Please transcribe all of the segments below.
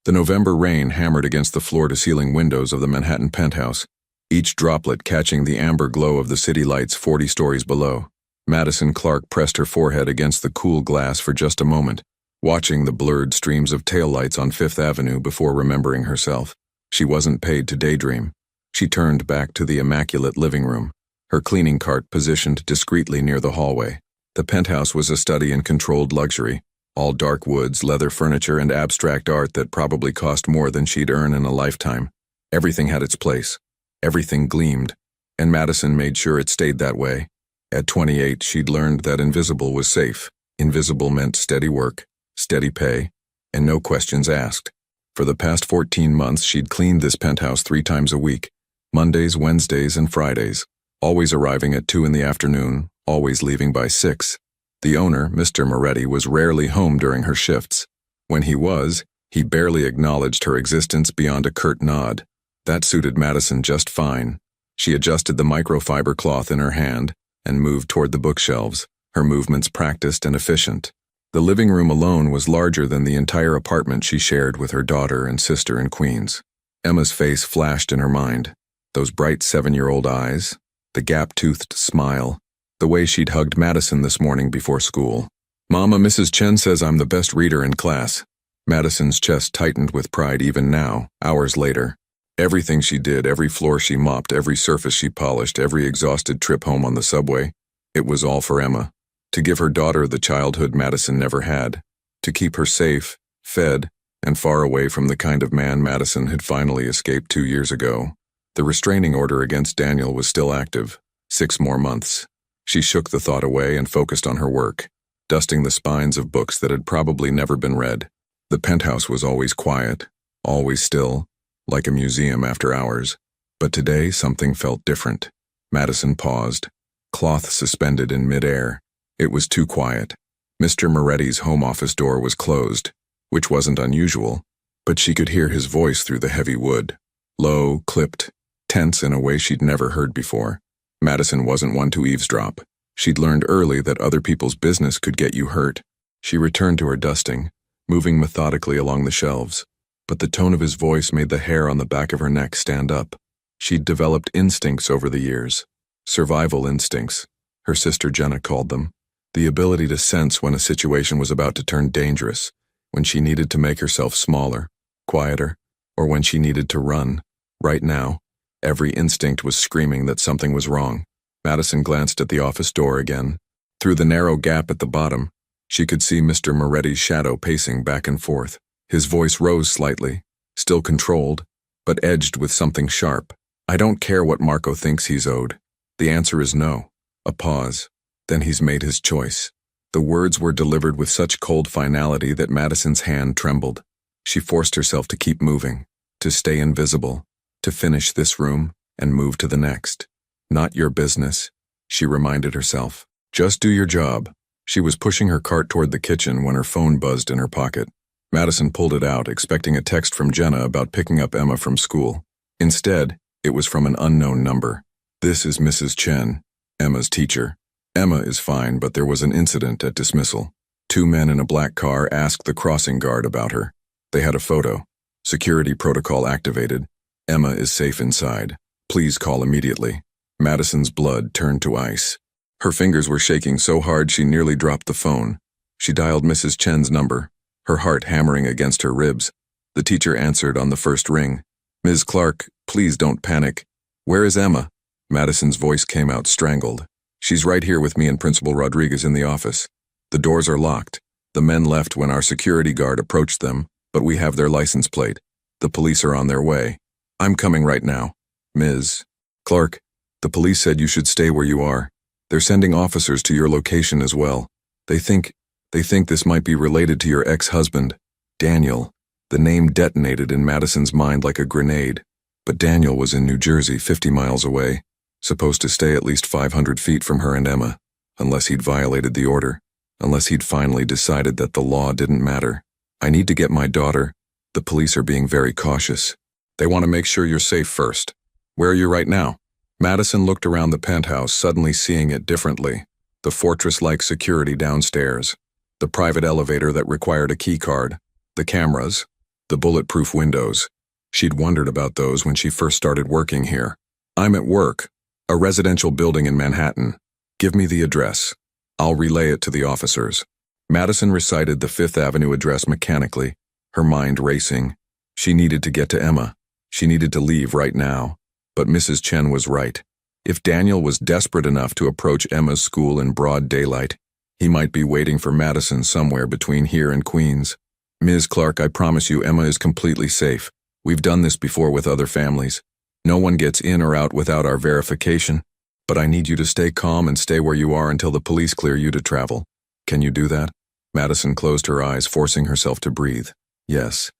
The November rain hammered against the floor-to-ceiling windows of the Manhattan penthouse, each droplet catching the amber glow of the city lights 40 stories below. Madison Clark pressed her forehead against the cool glass for just a moment, watching the blurred streams of taillights on Fifth Avenue before remembering herself. She wasn't paid to daydream. She turned back to the immaculate living room, her cleaning cart positioned discreetly near the hallway. The penthouse was a study in controlled luxury, all dark woods, leather furniture, and abstract art that probably cost more than she'd earn in a lifetime. Everything had its place. Everything gleamed, and Madison made sure it stayed that way. At 28, she'd learned that invisible was safe. Invisible meant steady work, steady pay, and no questions asked. For the past 14 months, she'd cleaned this penthouse 3 times a week, Mondays, Wednesdays, and Fridays, always arriving at 2 in the afternoon, always leaving by 6. The owner, Mr. Moretti, was rarely home during her shifts. When he was, he barely acknowledged her existence beyond a curt nod. That suited Madison just fine. She adjusted the microfiber cloth in her hand and moved toward the bookshelves, her movements practiced and efficient. The living room alone was larger than the entire apartment she shared with her daughter and sister in Queens. Emma's face flashed in her mind. Those bright 7-year-old eyes, the gap-toothed smile, the way she'd hugged Madison this morning before school. "Mama, Mrs. Chen says I'm the best reader in class." Madison's chest tightened with pride even now, hours later. Everything she did, every floor she mopped, every surface she polished, every exhausted trip home on the subway, it was all for Emma. To give her daughter the childhood Madison never had. To keep her safe, fed, and far away from the kind of man Madison had finally escaped 2 years ago. The restraining order against Daniel was still active. 6 more months. She shook the thought away and focused on her work, dusting the spines of books that had probably never been read. The penthouse was always quiet, always still, like a museum after hours. But today something felt different. Madison paused, cloth suspended in midair. It was too quiet. Mr. Moretti's home office door was closed, which wasn't unusual, but she could hear his voice through the heavy wood. Low, clipped, tense in a way she'd never heard before. Madison wasn't one to eavesdrop. She'd learned early that other people's business could get you hurt. She returned to her dusting, moving methodically along the shelves. But the tone of his voice made the hair on the back of her neck stand up. She'd developed instincts over the years. Survival instincts, her sister Jenna called them. The ability to sense when a situation was about to turn dangerous, when she needed to make herself smaller, quieter, or when she needed to run. Right now, every instinct was screaming that something was wrong. Madison glanced at the office door again. Through the narrow gap at the bottom, she could see Mr. Moretti's shadow pacing back and forth. His voice rose slightly, still controlled, but edged with something sharp. "I don't care what Marco thinks he's owed. The answer is no." A pause. Then he's made his choice. The words were delivered with such cold finality that Madison's hand trembled. She forced herself to keep moving, to stay invisible, to finish this room and move to the next. "Not your business," she reminded herself. "Just do your job." She was pushing her cart toward the kitchen when her phone buzzed in her pocket. Madison pulled it out, expecting a text from Jenna about picking up Emma from school. Instead, it was from an unknown number. "This is Mrs. Chen, Emma's teacher. Emma is fine, but there was an incident at dismissal. 2 men in a black car asked the crossing guard about her. They had a photo. Security protocol activated. Emma is safe inside. Please call immediately." Madison's blood turned to ice. Her fingers were shaking so hard she nearly dropped the phone. She dialed Mrs. Chen's number, her heart hammering against her ribs. The teacher answered on the first ring. "Ms. Clark, please don't panic. Where is Emma?" Madison's voice came out strangled. "She's right here with me and Principal Rodriguez in the office. The doors are locked. The men left when our security guard approached them, but we have their license plate. The police are on their way. I'm coming right now. Ms. Clark, the police said you should stay where you are. They're sending officers to your location as well. They think this might be related to your ex-husband, Daniel." The name detonated in Madison's mind like a grenade. But Daniel was in New Jersey, 50 miles away, supposed to stay at least 500 feet from her and Emma, unless he'd violated the order, unless he'd finally decided that the law didn't matter. "I need to get my daughter. The police are being very cautious. They want to make sure you're safe first. Where are you right now?" Madison looked around the penthouse, suddenly seeing it differently. The fortress-like security downstairs, the private elevator that required a key card, the cameras, The bulletproof windows. She'd wondered about those when she first started working here. I'm at work. A residential building in Manhattan. Give me the address. I'll relay it to the officers. Madison recited the Fifth Avenue address mechanically, her mind racing. She needed to get to Emma. She needed to leave right now. But Mrs. Chen was right. If Daniel was desperate enough to approach Emma's school in broad daylight, he might be waiting for Madison somewhere between here and Queens. Ms. Clark, I promise you Emma is completely safe. We've done this before with other families. No one gets in or out without our verification. But I need you to stay calm and stay where you are until the police clear you to travel. Can you do that? Madison closed her eyes, forcing herself to breathe. Yes,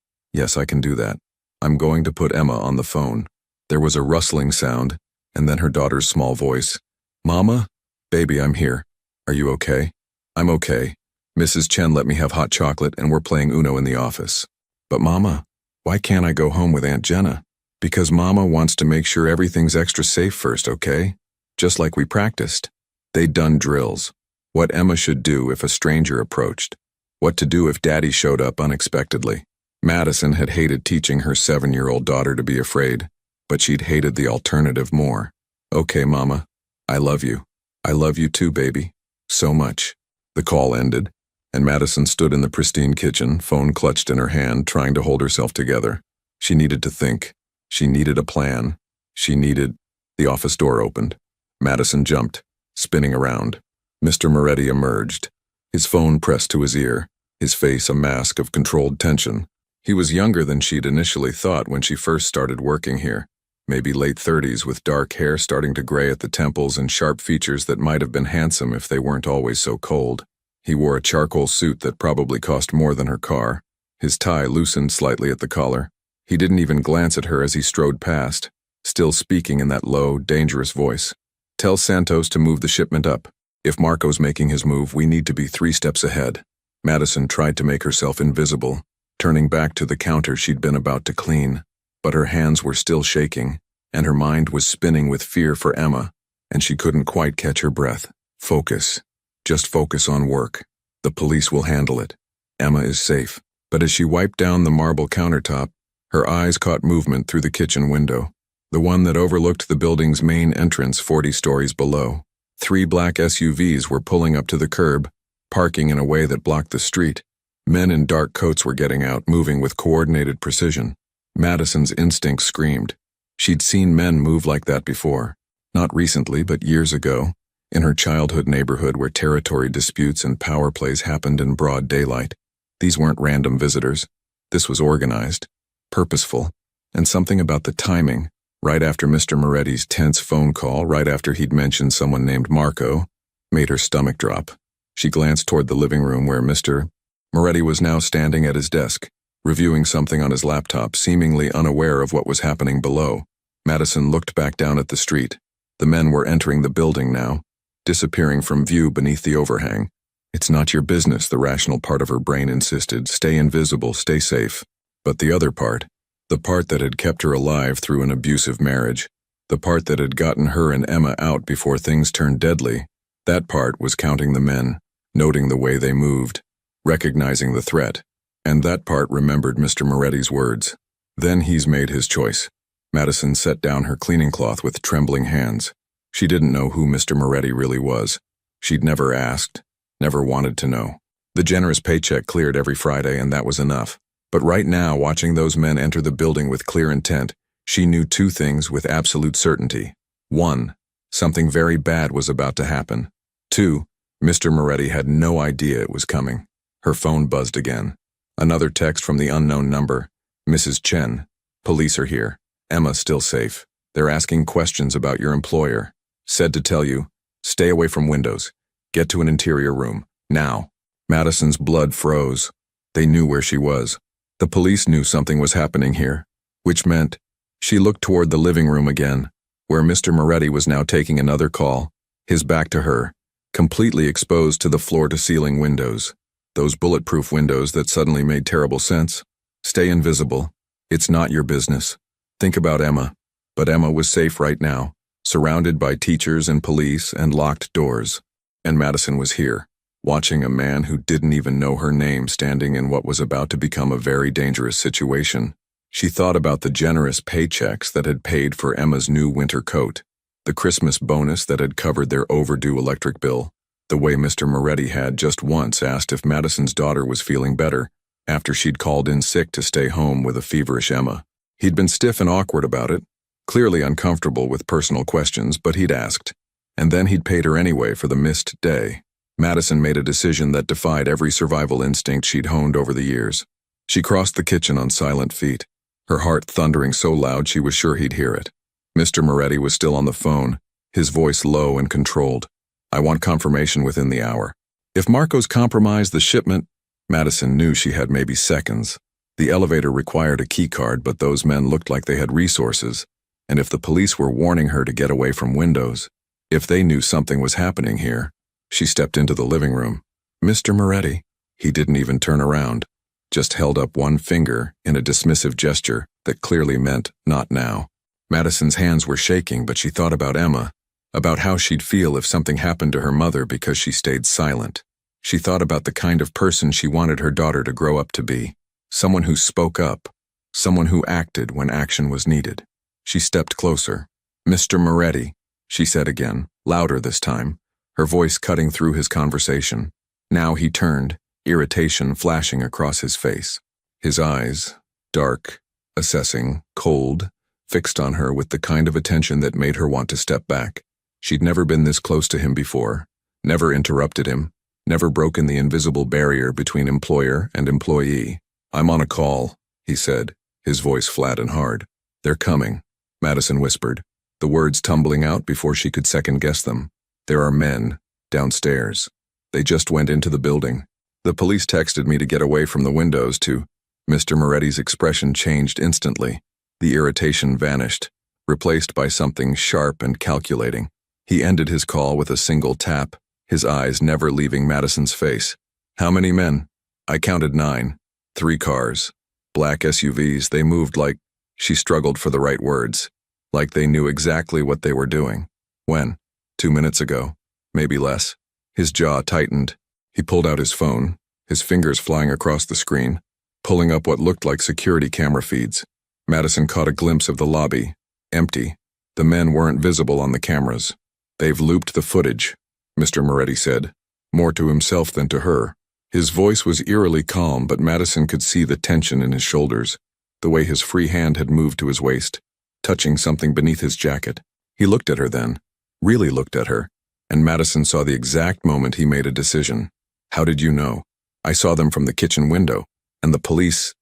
I can do that. I'm going to put Emma on the phone. There was a rustling sound, and then her daughter's small voice. Mama? Baby, I'm here. Are you okay? I'm okay. Mrs. Chen let me have hot chocolate and we're playing Uno in the office. But Mama, why can't I go home with Aunt Jenna? Because Mama wants to make sure everything's extra safe first, okay? Just like we practiced. They'd done drills. What Emma should do if a stranger approached. What to do if Daddy showed up unexpectedly. Madison had hated teaching her 7-year-old daughter to be afraid, but she'd hated the alternative more. Okay, Mama. I love you. I love you too, baby. So much. The call ended, and Madison stood in the pristine kitchen, phone clutched in her hand, trying to hold herself together. She needed to think. She needed a plan. The office door opened. Madison jumped, spinning around. Mr. Moretti emerged, his phone pressed to his ear, his face a mask of controlled tension. He was younger than she'd initially thought when she first started working here, maybe late 30s with dark hair starting to gray at the temples and sharp features that might have been handsome if they weren't always so cold. He wore a charcoal suit that probably cost more than her car. His tie loosened slightly at the collar. He didn't even glance at her as he strode past, still speaking in that low, dangerous voice. Tell Santos to move the shipment up. If Marco's making his move, we need to be 3 steps ahead. Madison tried to make herself invisible, turning back to the counter she'd been about to clean. But her hands were still shaking, and her mind was spinning with fear for Emma, and she couldn't quite catch her breath. Focus. Just focus on work. The police will handle it. Emma is safe. But as she wiped down the marble countertop, her eyes caught movement through the kitchen window, the one that overlooked the building's main entrance 40 stories below. 3 black SUVs were pulling up to the curb, parking in a way that blocked the street. Men in dark coats were getting out, moving with coordinated precision. Madison's instinct screamed. She'd seen men move like that before. Not recently, but years ago, in her childhood neighborhood where territory disputes and power plays happened in broad daylight. These weren't random visitors. This was organized, purposeful, and something about the timing. Right after Mr. Moretti's tense phone call, right after he'd mentioned someone named Marco, made her stomach drop. She glanced toward the living room where Mr. Moretti was now standing at his desk, reviewing something on his laptop, seemingly unaware of what was happening below. Madison looked back down at the street. The men were entering the building now, disappearing from view beneath the overhang. It's not your business, the rational part of her brain insisted. Stay invisible, stay safe. But the other part, the part that had kept her alive through an abusive marriage, the part that had gotten her and Emma out before things turned deadly, that part was counting the men, noting the way they moved, recognizing the threat, and that part remembered Mr. Moretti's words. Then he's made his choice. Madison set down her cleaning cloth with trembling hands. She didn't know who Mr. Moretti really was. She'd never asked, never wanted to know. The generous paycheck cleared every Friday, and that was enough. But right now, watching those men enter the building with clear intent, she knew 2 things with absolute certainty. 1, something very bad was about to happen. 2, Mr. Moretti had no idea it was coming. Her phone buzzed again. Another text from the unknown number. Mrs. Chen. Police are here. Emma still safe. They're asking questions about your employer. Said to tell you, stay away from windows. Get to an interior room. Now. Madison's blood froze. They knew where she was. The police knew something was happening here, which meant she looked toward the living room again, where Mr. Moretti was now taking another call, his back to her, completely exposed to the floor-to-ceiling windows, those bulletproof windows that suddenly made terrible sense. Stay invisible. It's not your business. Think about Emma. But Emma was safe right now, surrounded by teachers and police and locked doors. And Madison was here, watching a man who didn't even know her name standing in what was about to become a very dangerous situation. She thought about the generous paychecks that had paid for Emma's new winter coat, the Christmas bonus that had covered their overdue electric bill, the way Mr. Moretti had just once asked if Madison's daughter was feeling better after she'd called in sick to stay home with a feverish Emma. He'd been stiff and awkward about it, clearly uncomfortable with personal questions, but he'd asked. And then he'd paid her anyway for the missed day. Madison made a decision that defied every survival instinct she'd honed over the years. She crossed the kitchen on silent feet, her heart thundering so loud she was sure he'd hear it. Mr. Moretti was still on the phone, his voice low and controlled. "I want confirmation within the hour." If Marcos compromised the shipment, Madison knew she had maybe seconds. The elevator required a key card, but those men looked like they had resources. And if the police were warning her to get away from windows, if they knew something was happening here, she stepped into the living room. "Mr. Moretti." He didn't even turn around, just held up one finger in a dismissive gesture that clearly meant not now. Madison's hands were shaking, but she thought about Emma, about how she'd feel if something happened to her mother because she stayed silent. She thought about the kind of person she wanted her daughter to grow up to be, someone who spoke up, someone who acted when action was needed. She stepped closer. "Mr. Moretti," she said again, louder this time, her voice cutting through his conversation. Now he turned, irritation flashing across his face. His eyes, dark, assessing, cold, fixed on her with the kind of attention that made her want to step back. She'd never been this close to him before, never interrupted him, never broken the invisible barrier between employer and employee. "I'm on a call," he said, his voice flat and hard. "They're coming," Madison whispered, the words tumbling out before she could second-guess them. "There are men downstairs. They just went into the building. The police texted me to get away from the windows to—" Mr. Moretti's expression changed instantly. The irritation vanished, replaced by something sharp and calculating. He ended his call with a single tap, his eyes never leaving Madison's face. "How many men?" "I counted 9. 3 cars. Black SUVs. They moved like—" She struggled for the right words. "Like they knew exactly what they were doing." "When?" 2 minutes ago. Maybe less." His jaw tightened. He pulled out his phone, his fingers flying across the screen, pulling up what looked like security camera feeds. Madison caught a glimpse of the lobby. Empty. The men weren't visible on the cameras. "They've looped the footage," Mr. Moretti said, more to himself than to her. His voice was eerily calm, but Madison could see the tension in his shoulders, the way his free hand had moved to his waist, touching something beneath his jacket. He looked at her then, really looked at her, and Madison saw the exact moment he made a decision. "How did you know?" "I saw them from the kitchen window. And the police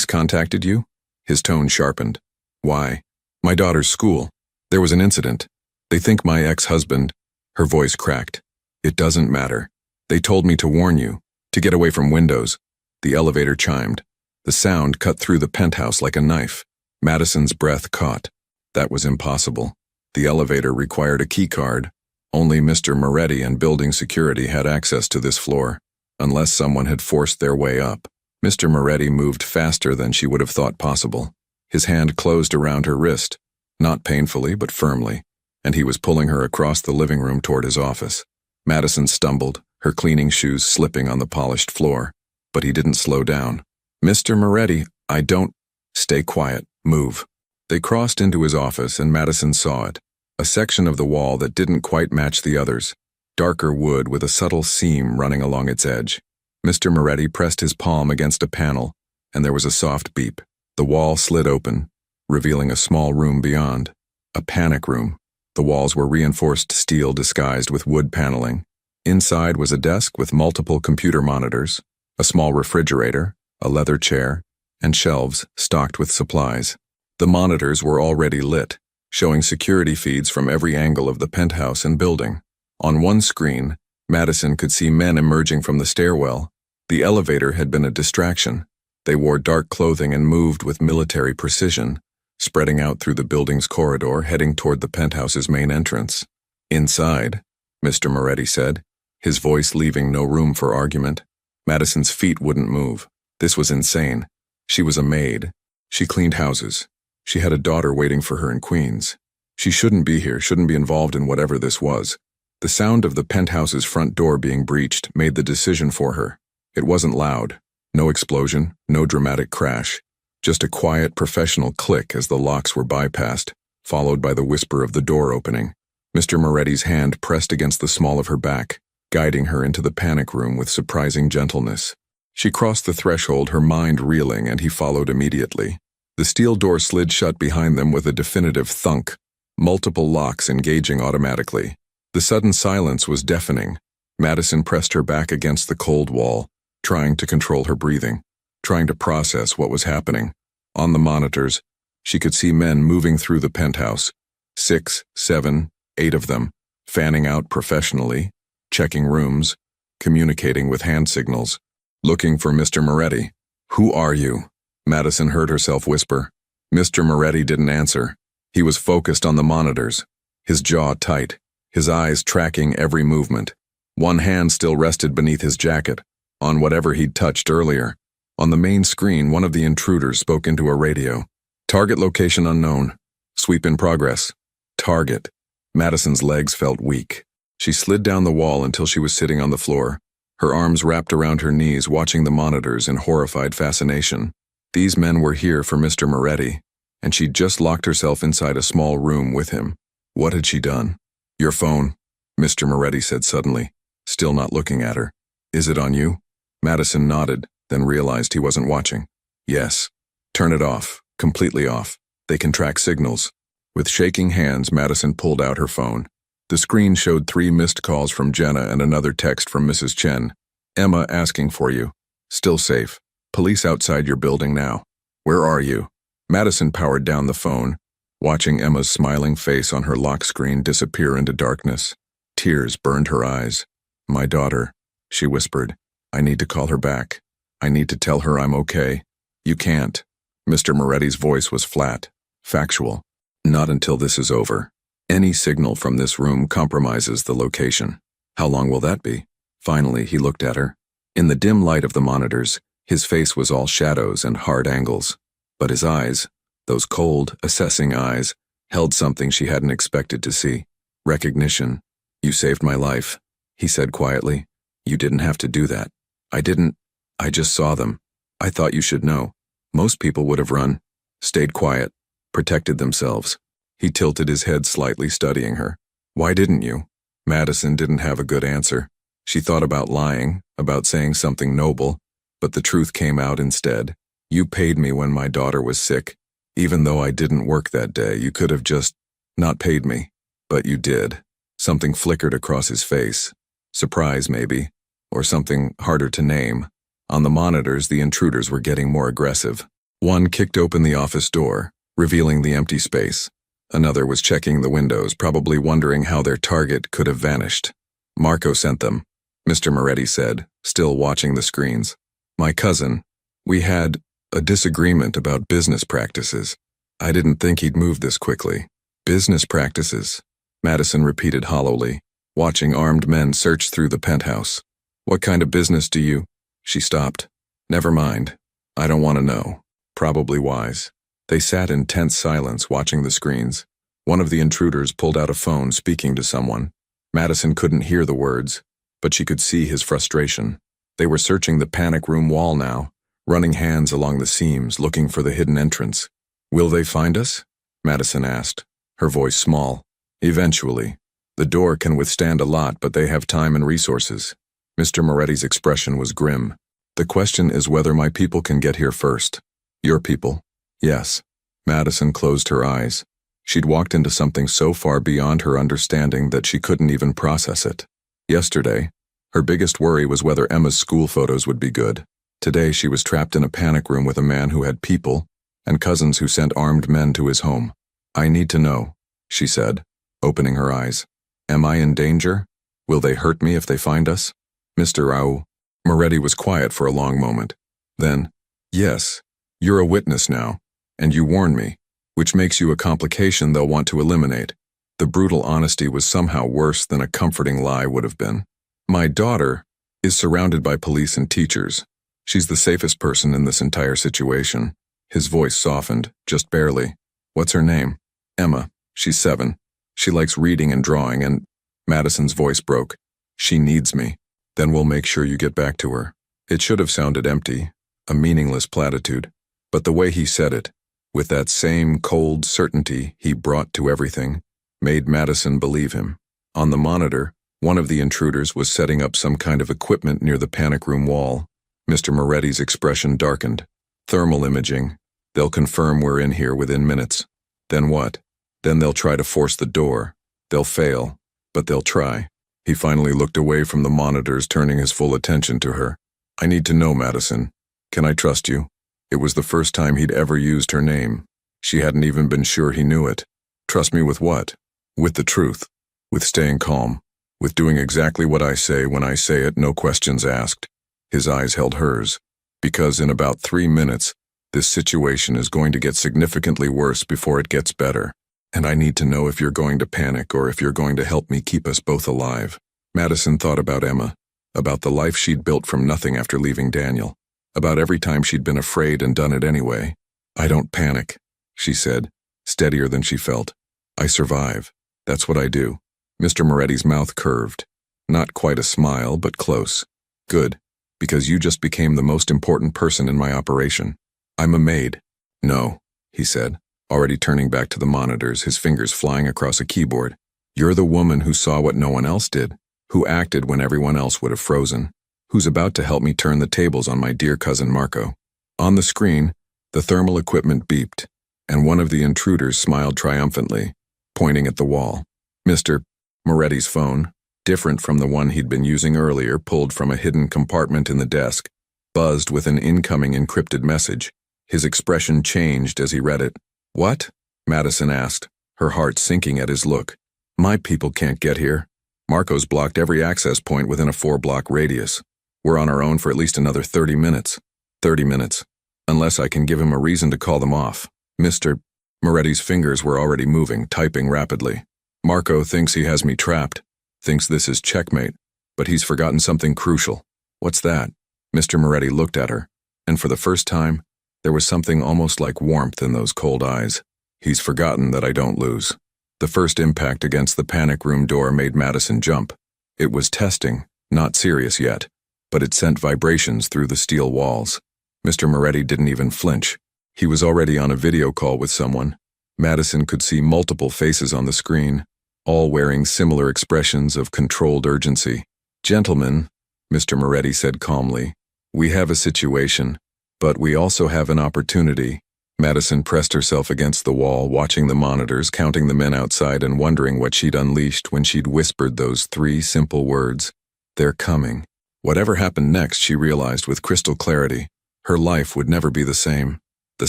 contacted you?" His tone sharpened. "Why?" "My daughter's school. There was an incident. They think my ex-husband—" Her voice cracked. "It doesn't matter. They told me to warn you, to get away from windows." The elevator chimed. The sound cut through the penthouse like a knife. Madison's breath caught. That was impossible. The elevator required a key card. Only Mr. Moretti and building security had access to this floor, unless someone had forced their way up. Mr. Moretti moved faster than she would have thought possible. His hand closed around her wrist, not painfully but firmly, and he was pulling her across the living room toward his office. Madison stumbled, her cleaning shoes slipping on the polished floor, but he didn't slow down. "Mr. Moretti, I don't—" "Stay quiet. Move." They crossed into his office and Madison saw it. A section of the wall that didn't quite match the others. Darker wood with a subtle seam running along its edge. Mr. Moretti pressed his palm against a panel, and there was a soft beep. The wall slid open, revealing a small room beyond. A panic room. The walls were reinforced steel disguised with wood paneling. Inside was a desk with multiple computer monitors, a small refrigerator, a leather chair, and shelves stocked with supplies. The monitors were already lit, showing security feeds from every angle of the penthouse and building. On one screen, Madison could see men emerging from the stairwell. The elevator had been a distraction. They wore dark clothing and moved with military precision, spreading out through the building's corridor, heading toward the penthouse's main entrance. "Inside," Mr. Moretti said, his voice leaving no room for argument. Madison's feet wouldn't move. This was insane. She was a maid. She cleaned houses. She had a daughter waiting for her in Queens. She shouldn't be here, shouldn't be involved in whatever this was. The sound of the penthouse's front door being breached made the decision for her. It wasn't loud. No explosion, no dramatic crash. Just a quiet, professional click as the locks were bypassed, followed by the whisper of the door opening. Mr. Moretti's hand pressed against the small of her back, guiding her into the panic room with surprising gentleness. She crossed the threshold, her mind reeling, and he followed immediately. The steel door slid shut behind them with a definitive thunk, multiple locks engaging automatically. The sudden silence was deafening. Madison pressed her back against the cold wall, trying to control her breathing, trying to process what was happening. On the monitors, she could see men moving through the penthouse, 6, 7, 8 of them, fanning out professionally, checking rooms, communicating with hand signals, looking for Mr. Moretti. "Who are you?" Madison heard herself whisper. Mr. Moretti didn't answer. He was focused on the monitors, his jaw tight, his eyes tracking every movement. One hand still rested beneath his jacket, on whatever he'd touched earlier. On the main screen, one of the intruders spoke into a radio. "Target location unknown. Sweep in progress." Target. Madison's legs felt weak. She slid down the wall until she was sitting on the floor, her arms wrapped around her knees, watching the monitors in horrified fascination. These men were here for Mr. Moretti, and she'd just locked herself inside a small room with him. What had she done? "Your phone," Mr. Moretti said suddenly, still not looking at her. "Is it on you?" Madison nodded, then realized he wasn't watching. "Yes." "Turn it off, completely off. They can track signals." With shaking hands, Madison pulled out her phone. The screen showed 3 missed calls from Jenna and another text from Mrs. Chen. "Emma asking for you. Still safe. Police outside your building now. Where are you?" Madison powered down the phone, watching Emma's smiling face on her lock screen disappear into darkness. Tears burned her eyes. "My daughter," she whispered. "I need to call her back. I need to tell her I'm okay." "You can't." Mr. Moretti's voice was flat, factual. "Not until this is over. Any signal from this room compromises the location." "How long will that be?" Finally, he looked at her. In the dim light of the monitors, his face was all shadows and hard angles. But his eyes, those cold, assessing eyes, held something she hadn't expected to see. Recognition. "You saved my life," he said quietly. "You didn't have to do that." "I didn't. I just saw them. I thought you should know. Most people would have run, stayed quiet, protected themselves." He tilted his head slightly, studying her. "Why didn't you?" Madison didn't have a good answer. She thought about lying, about saying something noble, but the truth came out instead. "You paid me when my daughter was sick. Even though I didn't work that day, you could have just not paid me. But you did." Something flickered across his face. Surprise, maybe, or something harder to name. On the monitors, the intruders were getting more aggressive. One kicked open the office door, revealing the empty space. Another was checking the windows, probably wondering how their target could have vanished. "Marco sent them," Mr. Moretti said, still watching the screens. "My cousin. We had a disagreement about business practices. I didn't think he'd move this quickly." "Business practices," Madison repeated hollowly, watching armed men search through the penthouse. "What kind of business do you—" She stopped. "Never mind. I don't want to know." Probably wise. They sat in tense silence, watching the screens. One of the intruders pulled out a phone, speaking to someone. Madison couldn't hear the words, but she could see his frustration. They were searching the panic room wall now, running hands along the seams, looking for the hidden entrance. "Will they find us?" Madison asked, her voice small. "Eventually. The door can withstand a lot, but they have time and resources." Mr. Moretti's expression was grim. "The question is whether my people can get here first." "Your people?" "Yes." Madison closed her eyes. She'd walked into something so far beyond her understanding that she couldn't even process it. Yesterday, her biggest worry was whether Emma's school photos would be good. Today she was trapped in a panic room with a man who had people and cousins who sent armed men to his home. "I need to know," she said, opening her eyes. "Am I in danger? Will they hurt me if they find us?" "Mr. Rao." Moretti was quiet for a long moment. Then, "Yes, you're a witness now, and you warn me, which makes you a complication they'll want to eliminate." The brutal honesty was somehow worse than a comforting lie would have been. "My daughter is surrounded by police and teachers. She's the safest person in this entire situation." His voice softened, just barely. "What's her name?" "Emma. She's 7. She likes reading and drawing, and Madison's voice broke. She needs me. Then we'll make sure you get back to her. It should have sounded empty, a meaningless platitude. But the way he said it, with that same cold certainty he brought to everything, made Madison believe him. On the monitor, one of the intruders was setting up some kind of equipment near the panic room wall. Mr. Moretti's expression darkened. Thermal imaging. They'll confirm we're in here within minutes. Then what? Then they'll try to force the door. They'll fail, but they'll try. He finally looked away from the monitors, turning his full attention to her. I need to know, Madison. Can I trust you? It was the first time he'd ever used her name. She hadn't even been sure he knew it. Trust me with what? With the truth. With staying calm. With doing exactly what I say when I say it, no questions asked. His eyes held hers. Because in about 3 minutes, this situation is going to get significantly worse before it gets better. And I need to know if you're going to panic or if you're going to help me keep us both alive. Madison thought about Emma, about the life she'd built from nothing after leaving Daniel, about every time she'd been afraid and done it anyway. I don't panic, she said, steadier than she felt. I survive. That's what I do. Mr. Moretti's mouth curved. Not quite a smile, but close. Good, because you just became the most important person in my operation. I'm a maid. No, he said, already turning back to the monitors, his fingers flying across a keyboard. You're the woman who saw what no one else did, who acted when everyone else would have frozen, who's about to help me turn the tables on my dear cousin Marco. On the screen, the thermal equipment beeped, and one of the intruders smiled triumphantly, pointing at the wall. Mr. Moretti's phone, different from the one he'd been using earlier, pulled from a hidden compartment in the desk, buzzed with an incoming encrypted message. His expression changed as he read it. What? Madison asked, her heart sinking at his look. My people can't get here. Marco's blocked every access point within a 4-block radius. We're on our own for at least another 30 minutes. 30 minutes. Unless I can give him a reason to call them off. Mr. Moretti's fingers were already moving, typing rapidly. Marco thinks he has me trapped, thinks this is checkmate, but he's forgotten something crucial. What's that? Mr. Moretti looked at her, and for the first time, there was something almost like warmth in those cold eyes. He's forgotten that I don't lose. The first impact against the panic room door made Madison jump. It was testing, not serious yet, but it sent vibrations through the steel walls. Mr. Moretti didn't even flinch. He was already on a video call with someone. Madison could see multiple faces on the screen, all wearing similar expressions of controlled urgency. Gentlemen, Mr. Moretti said calmly, we have a situation, but we also have an opportunity. Madison pressed herself against the wall, watching the monitors, counting the men outside and wondering what she'd unleashed when she'd whispered those 3 simple words. They're coming. Whatever happened next, she realized with crystal clarity, her life would never be the same. The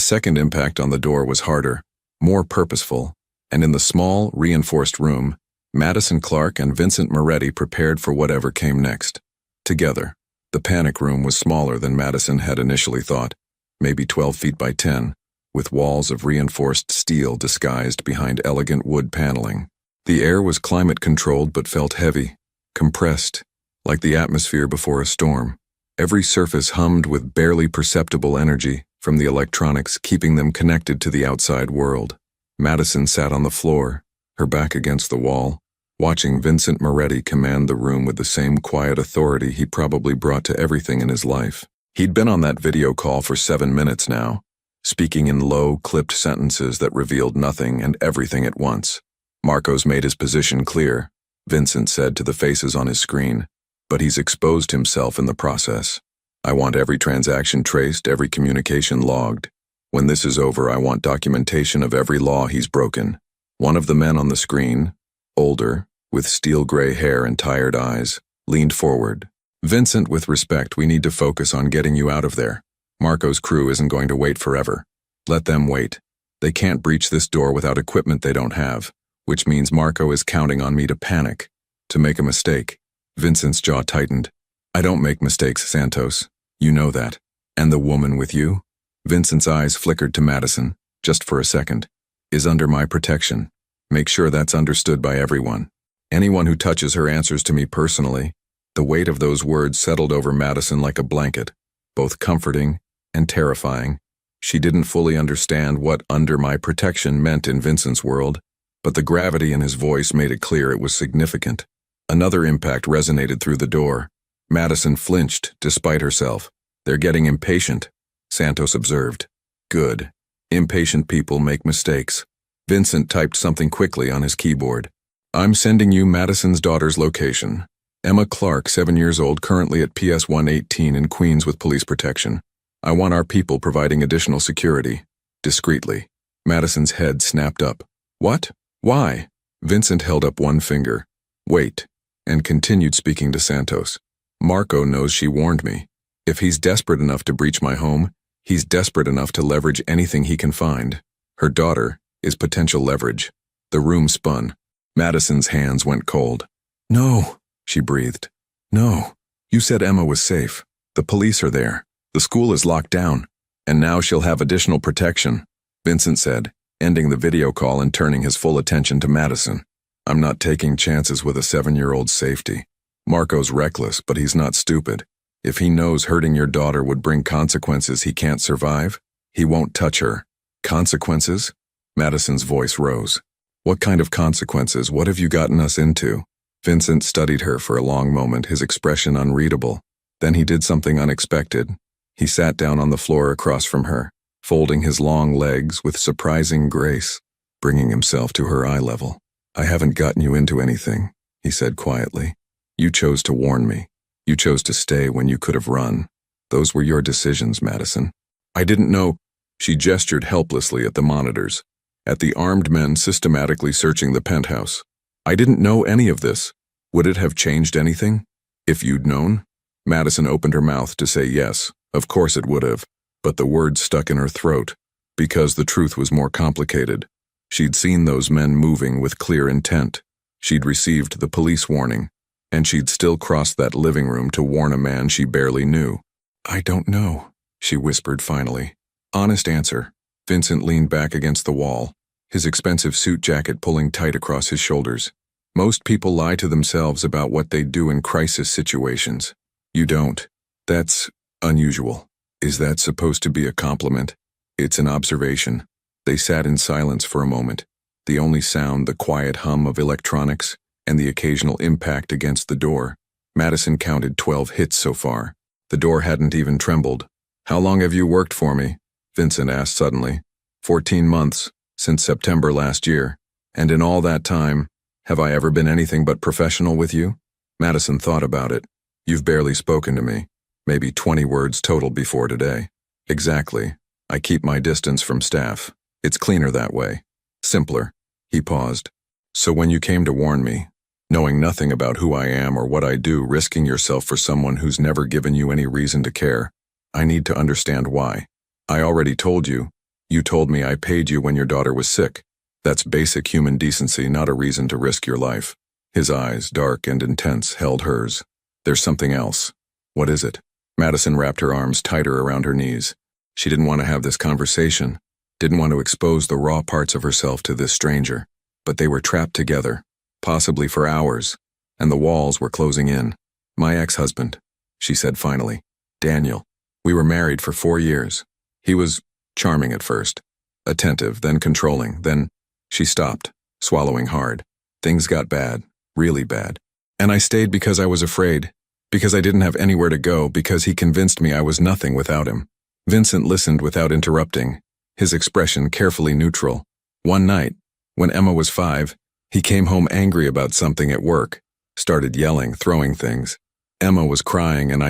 second impact on the door was harder, more purposeful, and in the small, reinforced room, Madison Clark and Vincent Moretti prepared for whatever came next. Together, the panic room was smaller than Madison had initially thought, maybe 12 feet by 10, with walls of reinforced steel disguised behind elegant wood paneling. The air was climate-controlled but felt heavy, compressed, like the atmosphere before a storm. Every surface hummed with barely perceptible energy from the electronics, keeping them connected to the outside world. Madison sat on the floor, her back against the wall, watching Vincent Moretti command the room with the same quiet authority he probably brought to everything in his life. He'd been on that video call for 7 minutes now, speaking in low, clipped sentences that revealed nothing and everything at once. Marco's made his position clear, Vincent said to the faces on his screen, but he's exposed himself in the process. I want every transaction traced, every communication logged. When this is over, I want documentation of every law he's broken. One of the men on the screen, older, with steel-gray hair and tired eyes, leaned forward. Vincent, with respect, we need to focus on getting you out of there. Marco's crew isn't going to wait forever. Let them wait. They can't breach this door without equipment they don't have, which means Marco is counting on me to panic, to make a mistake. Vincent's jaw tightened. I don't make mistakes, Santos. You know that. And the woman with you? Vincent's eyes flickered to Madison, just for a second. Is under my protection. Make sure that's understood by everyone. Anyone who touches her answers to me personally. The weight of those words settled over Madison like a blanket, both comforting and terrifying. She didn't fully understand what under my protection meant in Vincent's world, but the gravity in his voice made it clear it was significant. Another impact resonated through the door. Madison flinched, despite herself. "They're getting impatient," Santos observed. "Good. Impatient people make mistakes." Vincent typed something quickly on his keyboard. "I'm sending you Madison's daughter's location. Emma Clark, 7 years old, currently at PS 118 in Queens with police protection. I want our people providing additional security." Discreetly. Madison's head snapped up. "What? Why?" Vincent held up one finger. "Wait," and continued speaking to Santos. "Marco knows she warned me. If he's desperate enough to breach my home, he's desperate enough to leverage anything he can find. Her daughter is potential leverage." The room spun. Madison's hands went cold. "No," she breathed. "No. You said Emma was safe. The police are there. The school is locked down. And now she'll have additional protection," Vincent said, ending the video call and turning his full attention to Madison. "I'm not taking chances with a 7-year-old's safety. Marco's reckless, but he's not stupid. If he knows hurting your daughter would bring consequences he can't survive, he won't touch her." "Consequences?" Madison's voice rose. "What kind of consequences? What have you gotten us into?" Vincent studied her for a long moment, his expression unreadable. Then he did something unexpected. He sat down on the floor across from her, folding his long legs with surprising grace, bringing himself to her eye level. "I haven't gotten you into anything," he said quietly. "You chose to warn me. You chose to stay when you could have run. Those were your decisions, Madison." "I didn't know." She gestured helplessly at the monitors, at the armed men systematically searching the penthouse. "I didn't know any of this. Would it have changed anything? If you'd known?" Madison opened her mouth to say yes, of course it would have, but the words stuck in her throat, because the truth was more complicated. She'd seen those men moving with clear intent. She'd received the police warning, and she'd still crossed that living room to warn a man she barely knew. "I don't know," she whispered finally. "Honest answer." Vincent leaned back against the wall, his expensive suit jacket pulling tight across his shoulders. "Most people lie to themselves about what they do in crisis situations. You don't. That's unusual." "Is that supposed to be a compliment?" "It's an observation." They sat in silence for a moment, the only sound the quiet hum of electronics and the occasional impact against the door. Madison counted 12 hits so far. The door hadn't even trembled. "How long have you worked for me?" Vincent asked suddenly. 14 months, since September last year. "And in all that time, have I ever been anything but professional with you?" Madison thought about it. "You've barely spoken to me. Maybe 20 words total before today." "Exactly. I keep my distance from staff. It's cleaner that way. Simpler." He paused. "So when you came to warn me, knowing nothing about who I am or what I do, risking yourself for someone who's never given you any reason to care, I need to understand why. I already told you. You told me I paid you when your daughter was sick. That's basic human decency, not a reason to risk your life." His eyes, dark and intense, held hers. "There's something else." "What is it?" Madison wrapped her arms tighter around her knees. She didn't want to have this conversation, didn't want to expose the raw parts of herself to this stranger. But they were trapped together, possibly for hours, and the walls were closing in. "My ex-husband," she said finally. "Daniel. We were married for 4 years. He was charming at first, attentive, then controlling, then..." She stopped, swallowing hard. "Things got bad, really bad. And I stayed because I was afraid, because I didn't have anywhere to go, because he convinced me I was nothing without him." Vincent listened without interrupting, his expression carefully neutral. "One night, when Emma was 5, he came home angry about something at work, started yelling, throwing things. Emma was crying and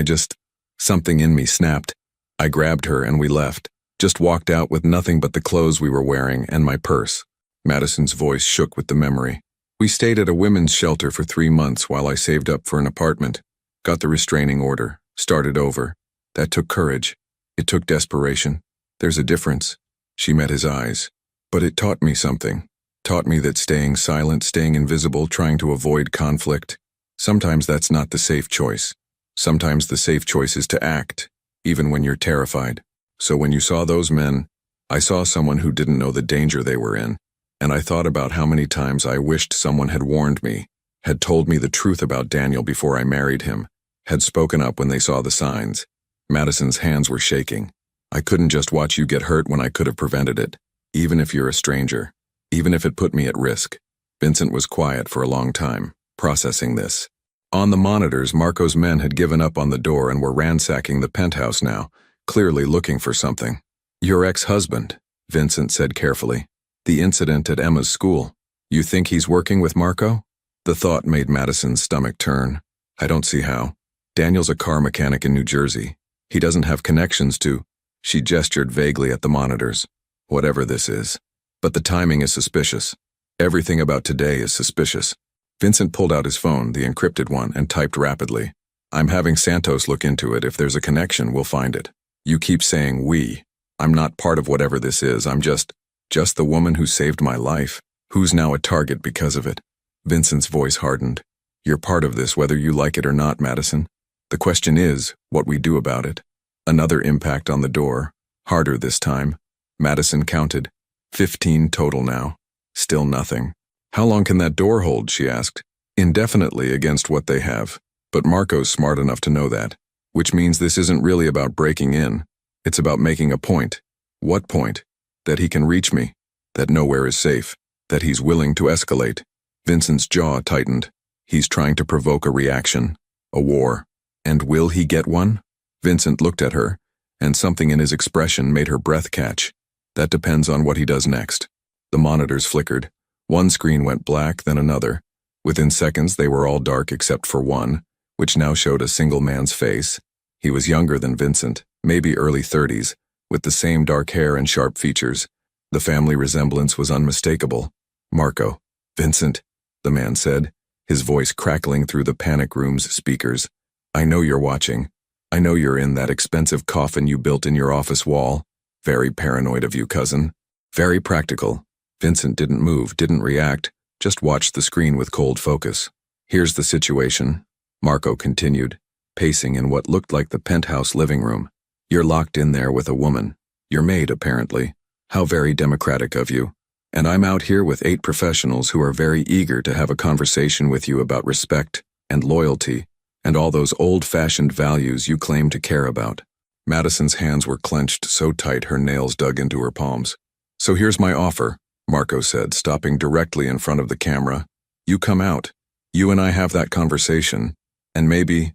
something in me snapped. I grabbed her and we left, just walked out with nothing but the clothes we were wearing and my purse." Madison's voice shook with the memory. "We stayed at a women's shelter for 3 months while I saved up for an apartment, got the restraining order, started over. That took courage. It took desperation. There's a difference." She met his eyes. "But it taught me something. Taught me that staying silent, staying invisible, trying to avoid conflict, sometimes that's not the safe choice. Sometimes the safe choice is to act, even when you're terrified. So when you saw those men, I saw someone who didn't know the danger they were in, and I thought about how many times I wished someone had warned me, had told me the truth about Daniel before I married him, had spoken up when they saw the signs." Madison's hands were shaking. "I couldn't just watch you get hurt when I could have prevented it, even if you're a stranger. Even if it put me at risk." Vincent was quiet for a long time. processing this. On the monitors, Marco's men had given up on the door and were ransacking the penthouse now, clearly looking for something. Your ex-husband, Vincent said carefully. The incident at Emma's school. You think he's working with Marco? The thought made Madison's stomach turn. I don't see how. Daniel's a car mechanic in New Jersey. He doesn't have connections to... She gestured vaguely at the monitors. Whatever this is. But the timing is suspicious. Everything about today is suspicious. Vincent pulled out his phone, the encrypted one, and typed rapidly. I'm having Santos look into it. If there's a connection, we'll find it. You keep saying we. I'm not part of whatever this is. I'm just the woman who saved my life, who's now a target because of it. Vincent's voice hardened. You're part of this whether you like it or not, Madison. The question is, what we do about it. Another impact on the door. Harder this time. Madison counted. 15 total now. Still nothing. How long can that door hold, she asked. Indefinitely against what they have. But Marco's smart enough to know that. Which means this isn't really about breaking in. It's about making a point. What point? That he can reach me. That nowhere is safe. That he's willing to escalate. Vincent's jaw tightened. He's trying to provoke a reaction. A war. And will he get one? Vincent looked at her, and something in his expression made her breath catch. That depends on what he does next. The monitors flickered. One screen went black, then another. Within seconds, they were all dark except for one, which now showed a single man's face. He was younger than Vincent, maybe early 30s, with the same dark hair and sharp features. The family resemblance was unmistakable. Marco. Vincent, the man said, his voice crackling through the panic room's speakers. I know you're watching. I know you're in that expensive coffin you built in your office wall. Very paranoid of you, cousin. Very practical. Vincent didn't move, didn't react, just watched the screen with cold focus. Here's the situation, Marco continued, pacing in what looked like the penthouse living room. You're locked in there with a woman. Your maid, apparently. How very democratic of you. And I'm out here with 8 professionals who are very eager to have a conversation with you about respect and loyalty and all those old-fashioned values you claim to care about. Madison's hands were clenched so tight her nails dug into her palms. So here's my offer, Marco said, stopping directly in front of the camera. You come out. You and I have that conversation. And maybe,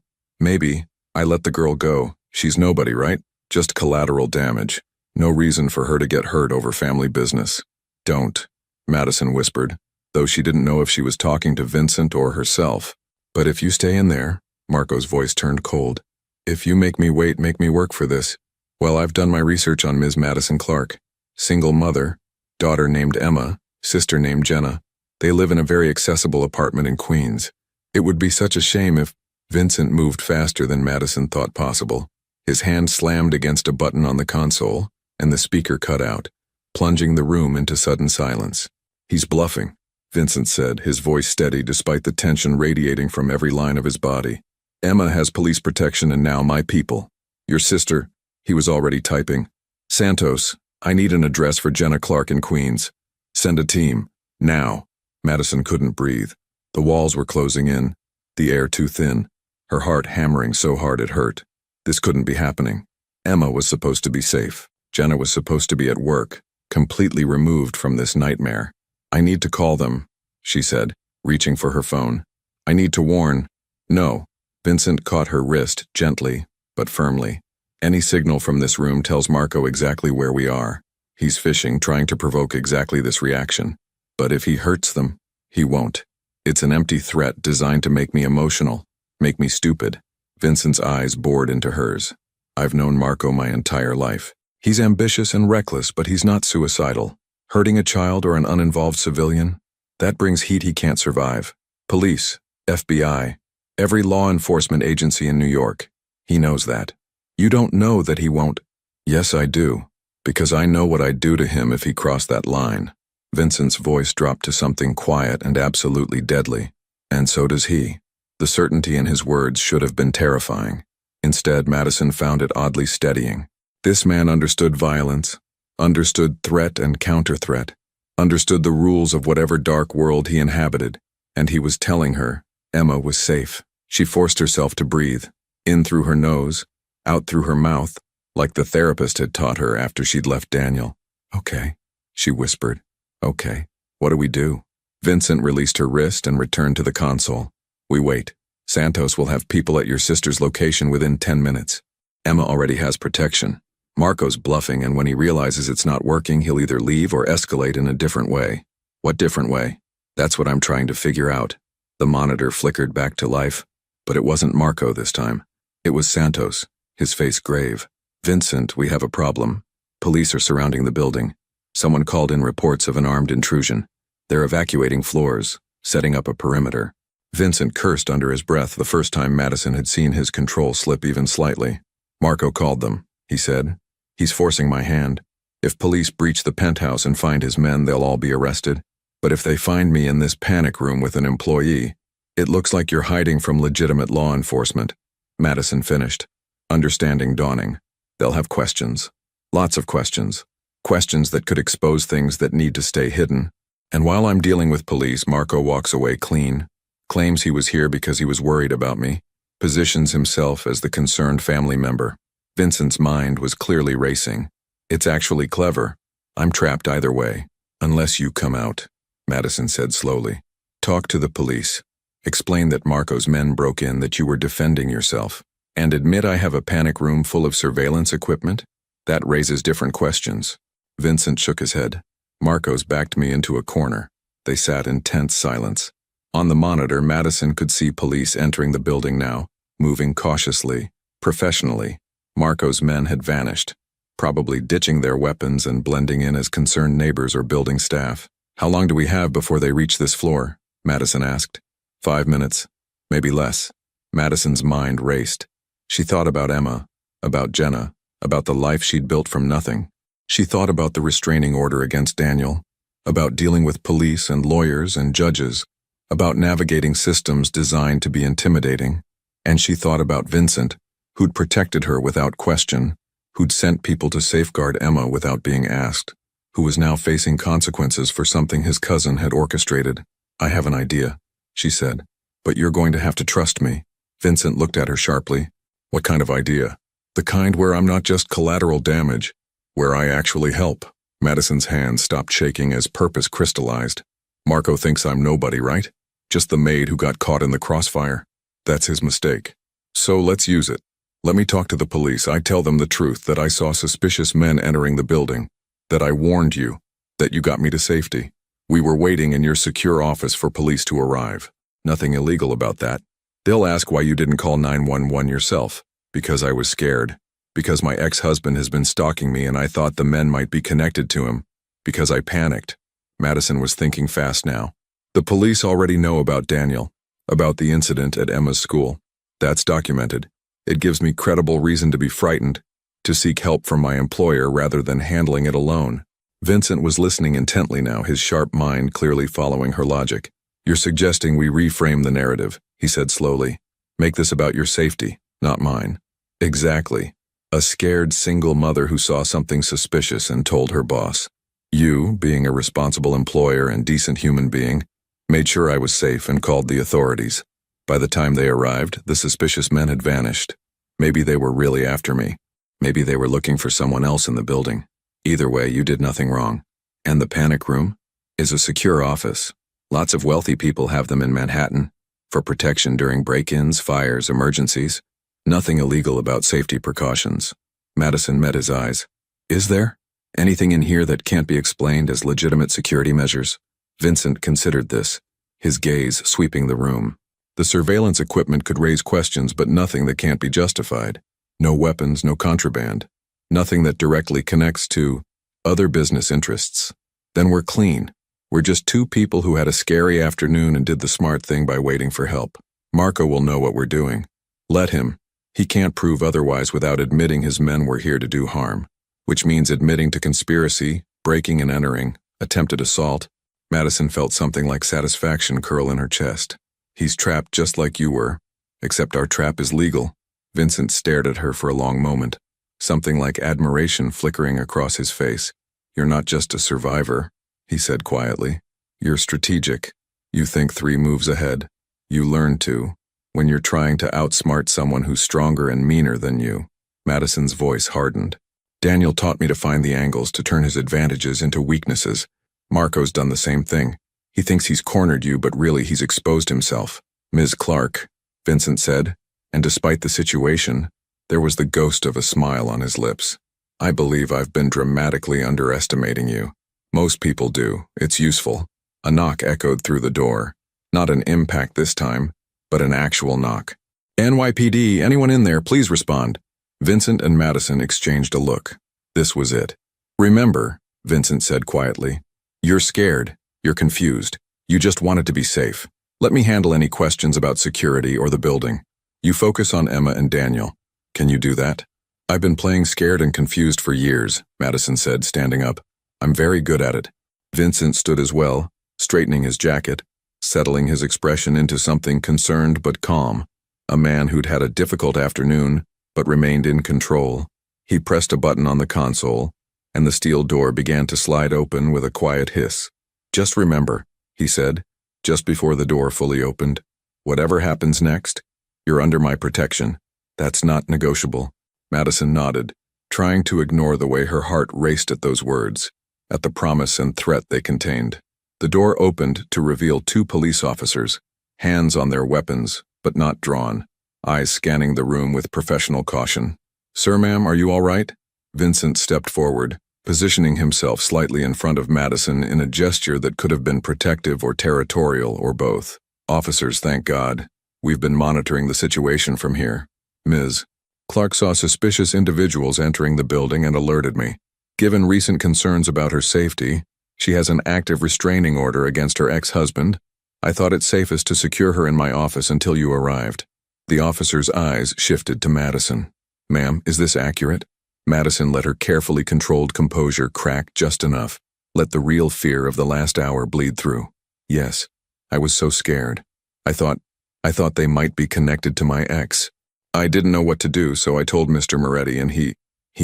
I let the girl go. She's nobody, right? Just collateral damage. No reason for her to get hurt over family business. Don't, Madison whispered, though she didn't know if she was talking to Vincent or herself. But if you stay in there, Marco's voice turned cold. If you make me wait, make me work for this. Well, I've done my research on Ms. Madison Clark. Single mother, daughter named Emma, sister named Jenna. They live in a very accessible apartment in Queens. It would be such a shame if... Vincent moved faster than Madison thought possible. His hand slammed against a button on the console, and the speaker cut out, plunging the room into sudden silence. He's bluffing, Vincent said, his voice steady despite the tension radiating from every line of his body. Emma has police protection and now my people. Your sister, he was already typing. Santos, I need an address for Jenna Clark in Queens. Send a team. Now. Madison couldn't breathe. The walls were closing in, the air too thin, her heart hammering so hard it hurt. This couldn't be happening. Emma was supposed to be safe. Jenna was supposed to be at work, completely removed from this nightmare. I need to call them, she said, reaching for her phone. I need to warn. No. Vincent caught her wrist gently, but firmly. Any signal from this room tells Marco exactly where we are. He's fishing, trying to provoke exactly this reaction. But if he hurts them, he won't. It's an empty threat designed to make me emotional, make me stupid. Vincent's eyes bored into hers. I've known Marco my entire life. He's ambitious and reckless, but he's not suicidal. Hurting a child or an uninvolved civilian? That brings heat he can't survive. Police, FBI, every law enforcement agency in New York. He knows that. You don't know that he won't. Yes, I do. Because I know what I'd do to him if he crossed that line. Vincent's voice dropped to something quiet and absolutely deadly. And so does he. The certainty in his words should have been terrifying. Instead, Madison found it oddly steadying. This man understood violence, understood threat and counter-threat, understood the rules of whatever dark world he inhabited, and he was telling her Emma was safe. She forced herself to breathe, in through her nose, out through her mouth, like the therapist had taught her after she'd left Daniel. Okay, she whispered. Okay, what do we do? Vincent released her wrist and returned to the console. We wait. Santos will have people at your sister's location within 10 minutes. Emma already has protection. Marco's bluffing, and when he realizes it's not working, he'll either leave or escalate in a different way. What different way? That's what I'm trying to figure out. The monitor flickered back to life, but it wasn't Marco this time. It was Santos, his face grave. Vincent, we have a problem. Police are surrounding the building. Someone called in reports of an armed intrusion. They're evacuating floors, setting up a perimeter. Vincent cursed under his breath the first time Madison had seen his control slip even slightly. Marco called them, he said. He's forcing my hand. If police breach the penthouse and find his men, they'll all be arrested. But if they find me in this panic room with an employee, it looks like you're hiding from legitimate law enforcement. Madison finished, understanding dawning. They'll have questions. Lots of questions. Questions that could expose things that need to stay hidden. And while I'm dealing with police, Marco walks away clean, claims he was here because he was worried about me, positions himself as the concerned family member. Vincent's mind was clearly racing. It's actually clever. I'm trapped either way, unless you come out, Madison said slowly. Talk to the police. Explain that Marco's men broke in, that you were defending yourself. And admit I have a panic room full of surveillance equipment? That raises different questions. Vincent shook his head. Marco's backed me into a corner. They sat in tense silence. On the monitor, Madison could see police entering the building now, moving cautiously, professionally. Marco's men had vanished, probably ditching their weapons and blending in as concerned neighbors or building staff. How long do we have before they reach this floor? Madison asked. 5 minutes, maybe less. Madison's mind raced. She thought about Emma, about Jenna, about the life she'd built from nothing. She thought about the restraining order against Daniel, about dealing with police and lawyers and judges, about navigating systems designed to be intimidating. And she thought about Vincent, who'd protected her without question, who'd sent people to safeguard Emma without being asked, who was now facing consequences for something his cousin had orchestrated. I have an idea, she said, but you're going to have to trust me. Vincent looked at her sharply. What kind of idea? The kind where I'm not just collateral damage, where I actually help. Madison's hand stopped shaking as purpose crystallized. Marco thinks I'm nobody, right? Just the maid who got caught in the crossfire. That's his mistake. So let's use it. Let me talk to the police. I tell them the truth, that I saw suspicious men entering the building, that I warned you, that you got me to safety. We were waiting in your secure office for police to arrive. Nothing illegal about that. They'll ask why you didn't call 911 yourself. Because I was scared. Because my ex-husband has been stalking me and I thought the men might be connected to him. Because I panicked. Madison was thinking fast now. The police already know about Daniel, about the incident at Emma's school. That's documented. It gives me credible reason to be frightened, to seek help from my employer rather than handling it alone. Vincent was listening intently now, his sharp mind clearly following her logic. You're suggesting we reframe the narrative, he said slowly. Make this about your safety, not mine. Exactly. A scared single mother who saw something suspicious and told her boss. You, being a responsible employer and decent human being, made sure I was safe and called the authorities. By the time they arrived, the suspicious men had vanished. Maybe they were really after me. Maybe they were looking for someone else in the building. Either way, you did nothing wrong. And the panic room is a secure office. Lots of wealthy people have them in Manhattan, for protection during break-ins, fires, emergencies. Nothing illegal about safety precautions. Madison met his eyes. Is there? Anything in here that can't be explained as legitimate security measures? Vincent considered this, his gaze sweeping the room. The surveillance equipment could raise questions, but nothing that can't be justified. No weapons, no contraband. Nothing that directly connects to other business interests. Then we're clean. We're just two people who had a scary afternoon and did the smart thing by waiting for help. Marco will know what we're doing. Let him. He can't prove otherwise without admitting his men were here to do harm, which means admitting to conspiracy, breaking and entering, attempted assault. Madison felt something like satisfaction curl in her chest. He's trapped just like you were, except our trap is legal. Vincent stared at her for a long moment, something like admiration flickering across his face. You're not just a survivor, he said quietly. You're strategic. You think 3 moves ahead. You learn to. When you're trying to outsmart someone who's stronger and meaner than you. Madison's voice hardened. Daniel taught me to find the angles, to turn his advantages into weaknesses. Marco's done the same thing. He thinks he's cornered you, but really he's exposed himself. Ms. Clark, Vincent said, and despite the situation, there was the ghost of a smile on his lips. I believe I've been dramatically underestimating you. Most people do. It's useful. A knock echoed through the door. Not an impact this time, but an actual knock. NYPD, anyone in there, please respond. Vincent and Madison exchanged a look. This was it. Remember, Vincent said quietly, you're scared, you're confused, you just wanted to be safe. Let me handle any questions about security or the building. You focus on Emma and Daniel. Can you do that? I've been playing scared and confused for years, Madison said, standing up. I'm very good at it. Vincent stood as well, straightening his jacket, settling his expression into something concerned but calm. A man who'd had a difficult afternoon, but remained in control. He pressed a button on the console, and the steel door began to slide open with a quiet hiss. Just remember, he said, just before the door fully opened, whatever happens next, you're under my protection. That's not negotiable. Madison nodded, trying to ignore the way her heart raced at those words, at the promise and threat they contained. The door opened to reveal two police officers, hands on their weapons, but not drawn, eyes scanning the room with professional caution. Sir, ma'am, are you all right? Vincent stepped forward, positioning himself slightly in front of Madison in a gesture that could have been protective or territorial or both. Officers, thank God. We've been monitoring the situation from here. Ms. Clark saw suspicious individuals entering the building and alerted me. Given recent concerns about her safety, she has an active restraining order against her ex-husband. I thought it safest to secure her in my office until you arrived. The officer's eyes shifted to Madison. Ma'am, is this accurate? Madison let her carefully controlled composure crack just enough. Let the real fear of the last hour bleed through. Yes, I was so scared. I thought they might be connected to my ex. I didn't know what to do, so I told Mr. Moretti, and he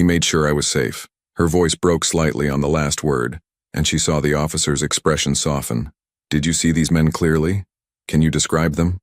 made sure I was safe. Her voice broke slightly on the last word, and she saw the officer's expression soften. Did you see these men clearly? Can you describe them?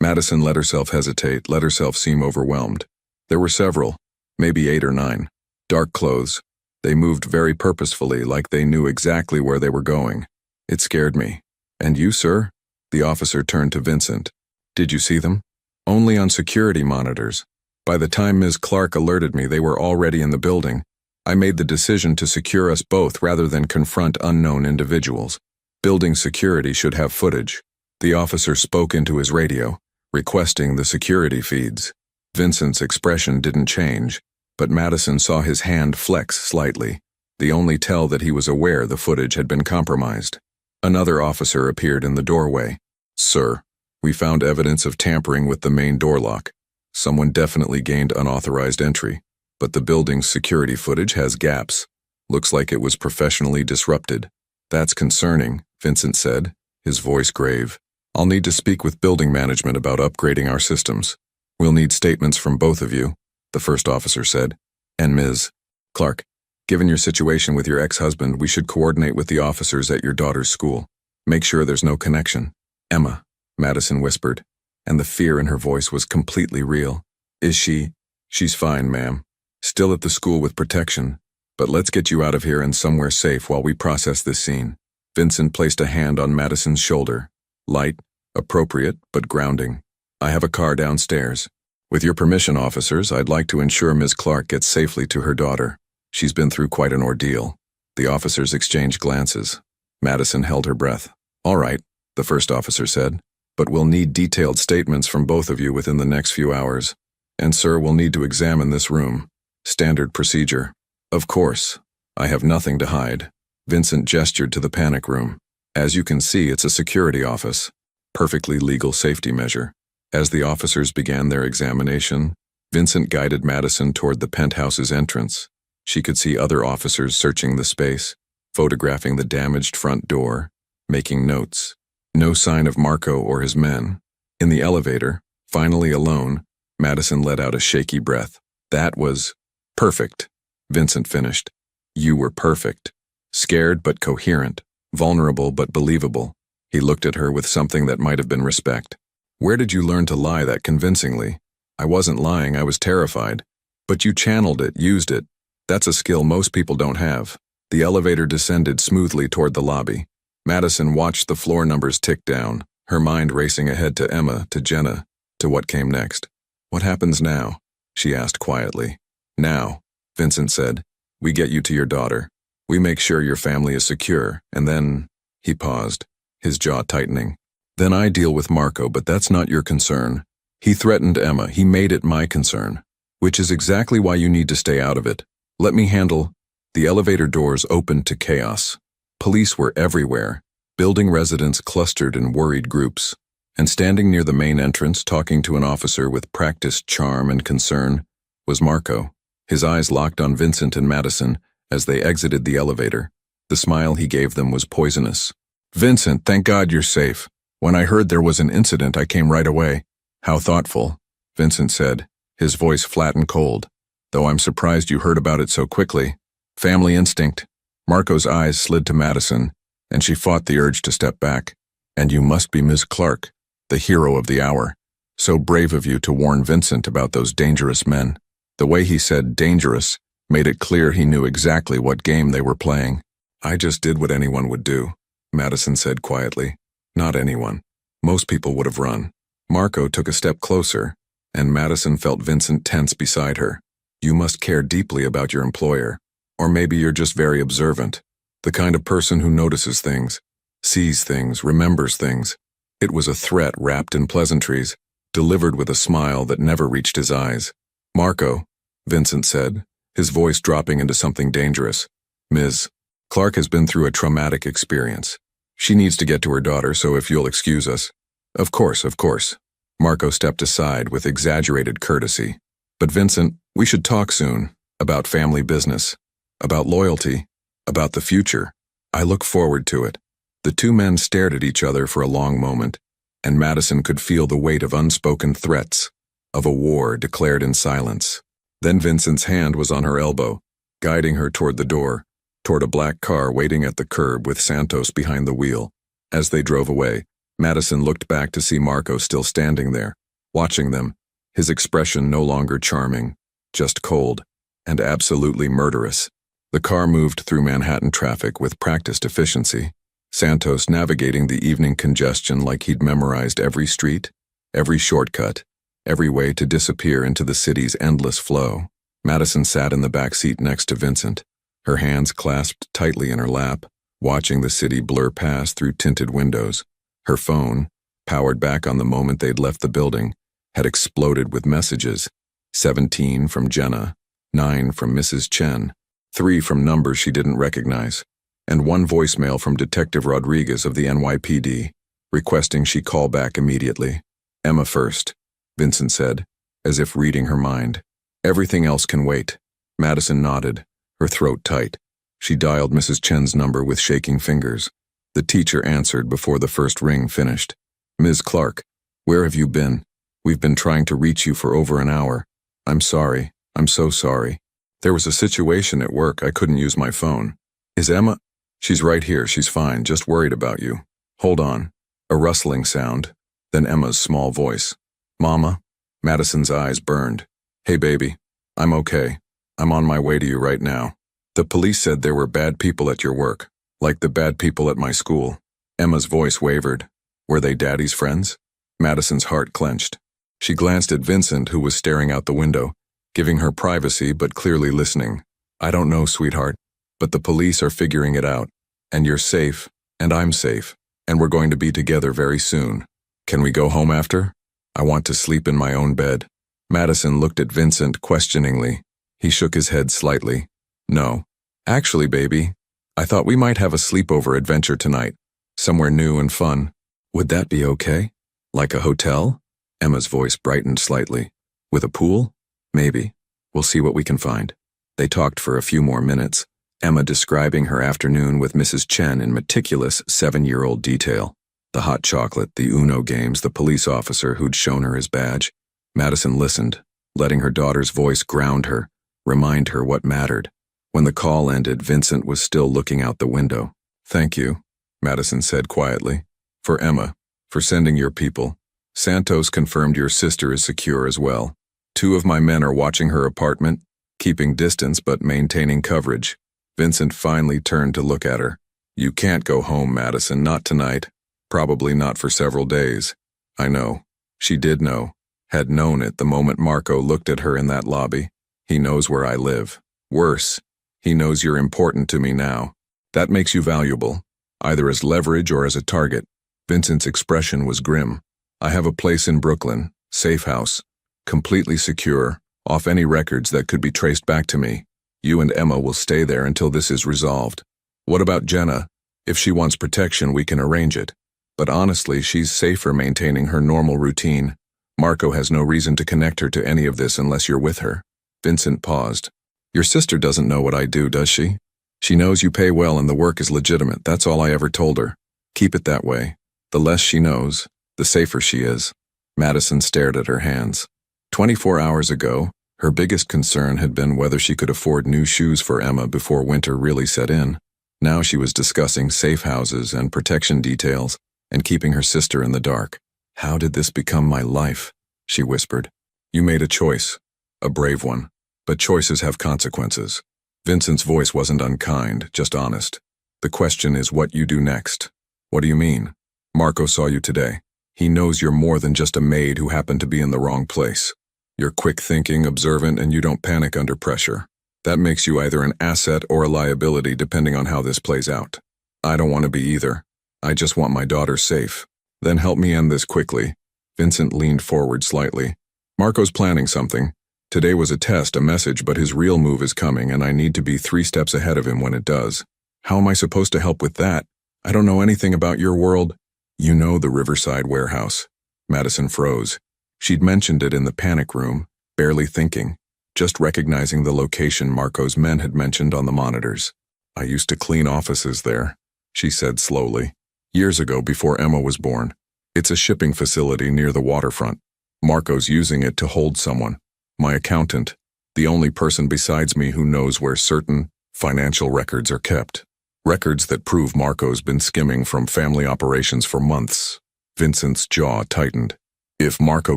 Madison let herself hesitate, let herself seem overwhelmed. There were several, maybe 8 or 9. Dark clothes. They moved very purposefully, like they knew exactly where they were going. It scared me. And you, sir? The officer turned to Vincent. Did you see them? Only on security monitors. By the time Ms. Clark alerted me, they were already in the building. I made the decision to secure us both rather than confront unknown individuals. Building security should have footage. The officer spoke into his radio, requesting the security feeds. Vincent's expression didn't change, but Madison saw his hand flex slightly, the only tell that he was aware the footage had been compromised. Another officer appeared in the doorway. Sir, we found evidence of tampering with the main door lock. Someone definitely gained unauthorized entry, but the building's security footage has gaps. Looks like it was professionally disrupted. That's concerning, Vincent said, his voice grave. I'll need to speak with building management about upgrading our systems. We'll need statements from both of you, the first officer said. And Ms. Clark, given your situation with your ex-husband, we should coordinate with the officers at your daughter's school. Make sure there's no connection. Emma, Madison whispered, and the fear in her voice was completely real. Is she? She's fine, ma'am. Still at the school with protection, but let's get you out of here and somewhere safe while we process this scene. Vincent placed a hand on Madison's shoulder. Light, appropriate, but grounding. I have a car downstairs. With your permission, officers, I'd like to ensure Ms. Clark gets safely to her daughter. She's been through quite an ordeal. The officers exchanged glances. Madison held her breath. All right, the first officer said, but we'll need detailed statements from both of you within the next few hours. And sir, we'll need to examine this room. Standard procedure. Of course. I have nothing to hide. Vincent gestured to the panic room. As you can see, it's a security office. Perfectly legal safety measure. As the officers began their examination, Vincent guided Madison toward the penthouse's entrance. She could see other officers searching the space, photographing the damaged front door, making notes. No sign of Marco or his men. In the elevator, finally alone, Madison let out a shaky breath. That was perfect, Vincent finished. You were perfect. Scared but coherent, vulnerable but believable. He looked at her with something that might have been respect. Where did you learn to lie that convincingly? I wasn't lying, I was terrified. But you channeled it, used it. That's a skill most people don't have. The elevator descended smoothly toward the lobby. Madison watched the floor numbers tick down, her mind racing ahead to Emma, to Jenna, to what came next. What happens now? She asked quietly. Now, Vincent said, we get you to your daughter. We make sure your family is secure, and then… He paused, his jaw tightening. Then I deal with Marco, but that's not your concern. He threatened Emma. He made it my concern. Which is exactly why you need to stay out of it. Let me handle… The elevator doors opened to chaos. Police were everywhere. Building residents clustered in worried groups. And standing near the main entrance, talking to an officer with practiced charm and concern, was Marco. His eyes locked on Vincent and Madison as they exited the elevator. The smile he gave them was poisonous. Vincent, thank God you're safe. When I heard there was an incident, I came right away. How thoughtful, Vincent said, his voice flat and cold. Though I'm surprised you heard about it so quickly. Family instinct. Marco's eyes slid to Madison, and she fought the urge to step back. And you must be Ms. Clark, the hero of the hour. So brave of you to warn Vincent about those dangerous men. The way he said dangerous made it clear he knew exactly what game they were playing. I just did what anyone would do, Madison said quietly. Not anyone. Most people would have run. Marco took a step closer, and Madison felt Vincent tense beside her. You must care deeply about your employer. Or maybe you're just very observant. The kind of person who notices things, sees things, remembers things. It was a threat wrapped in pleasantries, delivered with a smile that never reached his eyes. Marco, Vincent said, his voice dropping into something dangerous. Ms. Clark has been through a traumatic experience. She needs to get to her daughter, so if you'll excuse us. Of course, of course. Marco stepped aside with exaggerated courtesy. But Vincent, we should talk soon. About family business. About loyalty. About the future. I look forward to it. The two men stared at each other for a long moment, and Madison could feel the weight of unspoken threats, of a war declared in silence. Then Vincent's hand was on her elbow, guiding her toward the door, toward a black car waiting at the curb with Santos behind the wheel. As they drove away, Madison looked back to see Marco still standing there, watching them, his expression no longer charming, just cold, and absolutely murderous. The car moved through Manhattan traffic with practiced efficiency, Santos navigating the evening congestion like he'd memorized every street, every shortcut, every way to disappear into the city's endless flow. Madison sat in the back seat next to Vincent, her hands clasped tightly in her lap, watching the city blur past through tinted windows. Her phone, powered back on the moment they'd left the building, had exploded with messages. 17 from Jenna, 9 from Mrs. Chen, 3 from numbers she didn't recognize, and 1 voicemail from Detective Rodriguez of the NYPD, requesting she call back immediately. Emma first, Vincent said, as if reading her mind. Everything else can wait. Madison nodded, her throat tight. She dialed Mrs. Chen's number with shaking fingers. The teacher answered before the first ring finished. Ms. Clark, where have you been? We've been trying to reach you for over an hour. I'm sorry. I'm so sorry. There was a situation at work. I couldn't use my phone. Is Emma? She's right here. She's fine. Just worried about you. Hold on. A rustling sound. Then Emma's small voice. Mama? Madison's eyes burned. Hey, baby. I'm okay. I'm on my way to you right now. The police said there were bad people at your work, like the bad people at my school. Emma's voice wavered. Were they Daddy's friends? Madison's heart clenched. She glanced at Vincent, who was staring out the window, giving her privacy but clearly listening. I don't know, sweetheart, but the police are figuring it out. And you're safe, and I'm safe, and we're going to be together very soon. Can we go home after? I want to sleep in my own bed. Madison looked at Vincent questioningly. He shook his head slightly. No. Actually, baby, I thought we might have a sleepover adventure tonight, somewhere new and fun. Would that be okay? Like a hotel? Emma's voice brightened slightly. With a pool? Maybe. We'll see what we can find. They talked for a few more minutes, Emma describing her afternoon with Mrs. Chen in meticulous 7-year-old detail. The hot chocolate, the Uno games, the police officer who'd shown her his badge. Madison listened, letting her daughter's voice ground her, remind her what mattered. When the call ended, Vincent was still looking out the window. Thank you, Madison said quietly. For Emma, for sending your people. Santos confirmed your sister is secure as well. 2 of my men are watching her apartment, keeping distance but maintaining coverage. Vincent finally turned to look at her, You can't go home, Madison, not tonight. Probably not for several days. I know. She did know. Had known it the moment Marco looked at her in that lobby. He knows where I live. Worse, he knows you're important to me now. That makes you valuable, either as leverage or as a target. Vincent's expression was grim. I have a place in Brooklyn, safe house, completely secure, off any records that could be traced back to me. You and Emma will stay there until this is resolved. What about Jenna? If she wants protection, we can arrange it. But honestly, she's safer maintaining her normal routine. Marco has no reason to connect her to any of this unless you're with her. Vincent paused. Your sister doesn't know what I do, does she? She knows you pay well and the work is legitimate. That's all I ever told her. Keep it that way. The less she knows, the safer she is. Madison stared at her hands. 24 hours ago, her biggest concern had been whether she could afford new shoes for Emma before winter really set in. Now she was discussing safe houses and protection details and keeping her sister in the dark. How did this become my life? She whispered. You made a choice. A brave one. But choices have consequences. Vincent's voice wasn't unkind, just honest. The question is what you do next. What do you mean? Marco saw you today. He knows you're more than just a maid who happened to be in the wrong place. You're quick-thinking, observant, and you don't panic under pressure. That makes you either an asset or a liability depending on how this plays out. I don't want to be either. I just want my daughter safe. Then help me end this quickly. Vincent leaned forward slightly. Marco's planning something. Today was a test, a message, but his real move is coming, and I need to be 3 steps ahead of him when it does. How am I supposed to help with that? I don't know anything about your world. You know the Riverside warehouse. Madison froze. She'd mentioned it in the panic room, barely thinking, just recognizing the location Marco's men had mentioned on the monitors. I used to clean offices there, she said slowly. Years ago, before Emma was born. It's a shipping facility near the waterfront. Marco's using it to hold someone. My accountant, the only person besides me who knows where certain financial records are kept. Records that prove Marco's been skimming from family operations for months. Vincent's jaw tightened. If Marco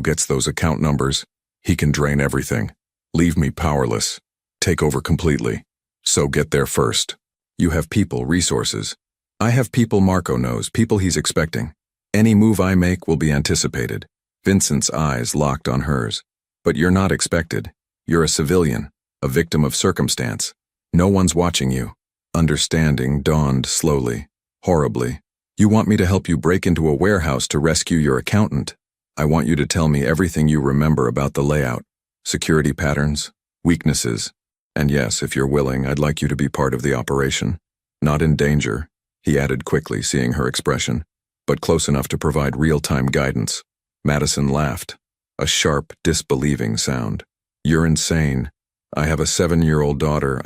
gets those account numbers, he can drain everything. Leave me powerless. Take over completely. So get there first. You have people, resources. I have people Marco knows, people he's expecting. Any move I make will be anticipated. Vincent's eyes locked on hers. But you're not expected. You're a civilian, a victim of circumstance. No one's watching you. Understanding dawned slowly, horribly. You want me to help you break into a warehouse to rescue your accountant. I want you to tell me everything you remember about the layout, security patterns, weaknesses. And yes, if you're willing, I'd like you to be part of the operation. Not in danger, he added quickly, seeing her expression, but close enough to provide real-time guidance. Madison laughed, a sharp, disbelieving sound. You're insane. I have a 7-year-old daughter.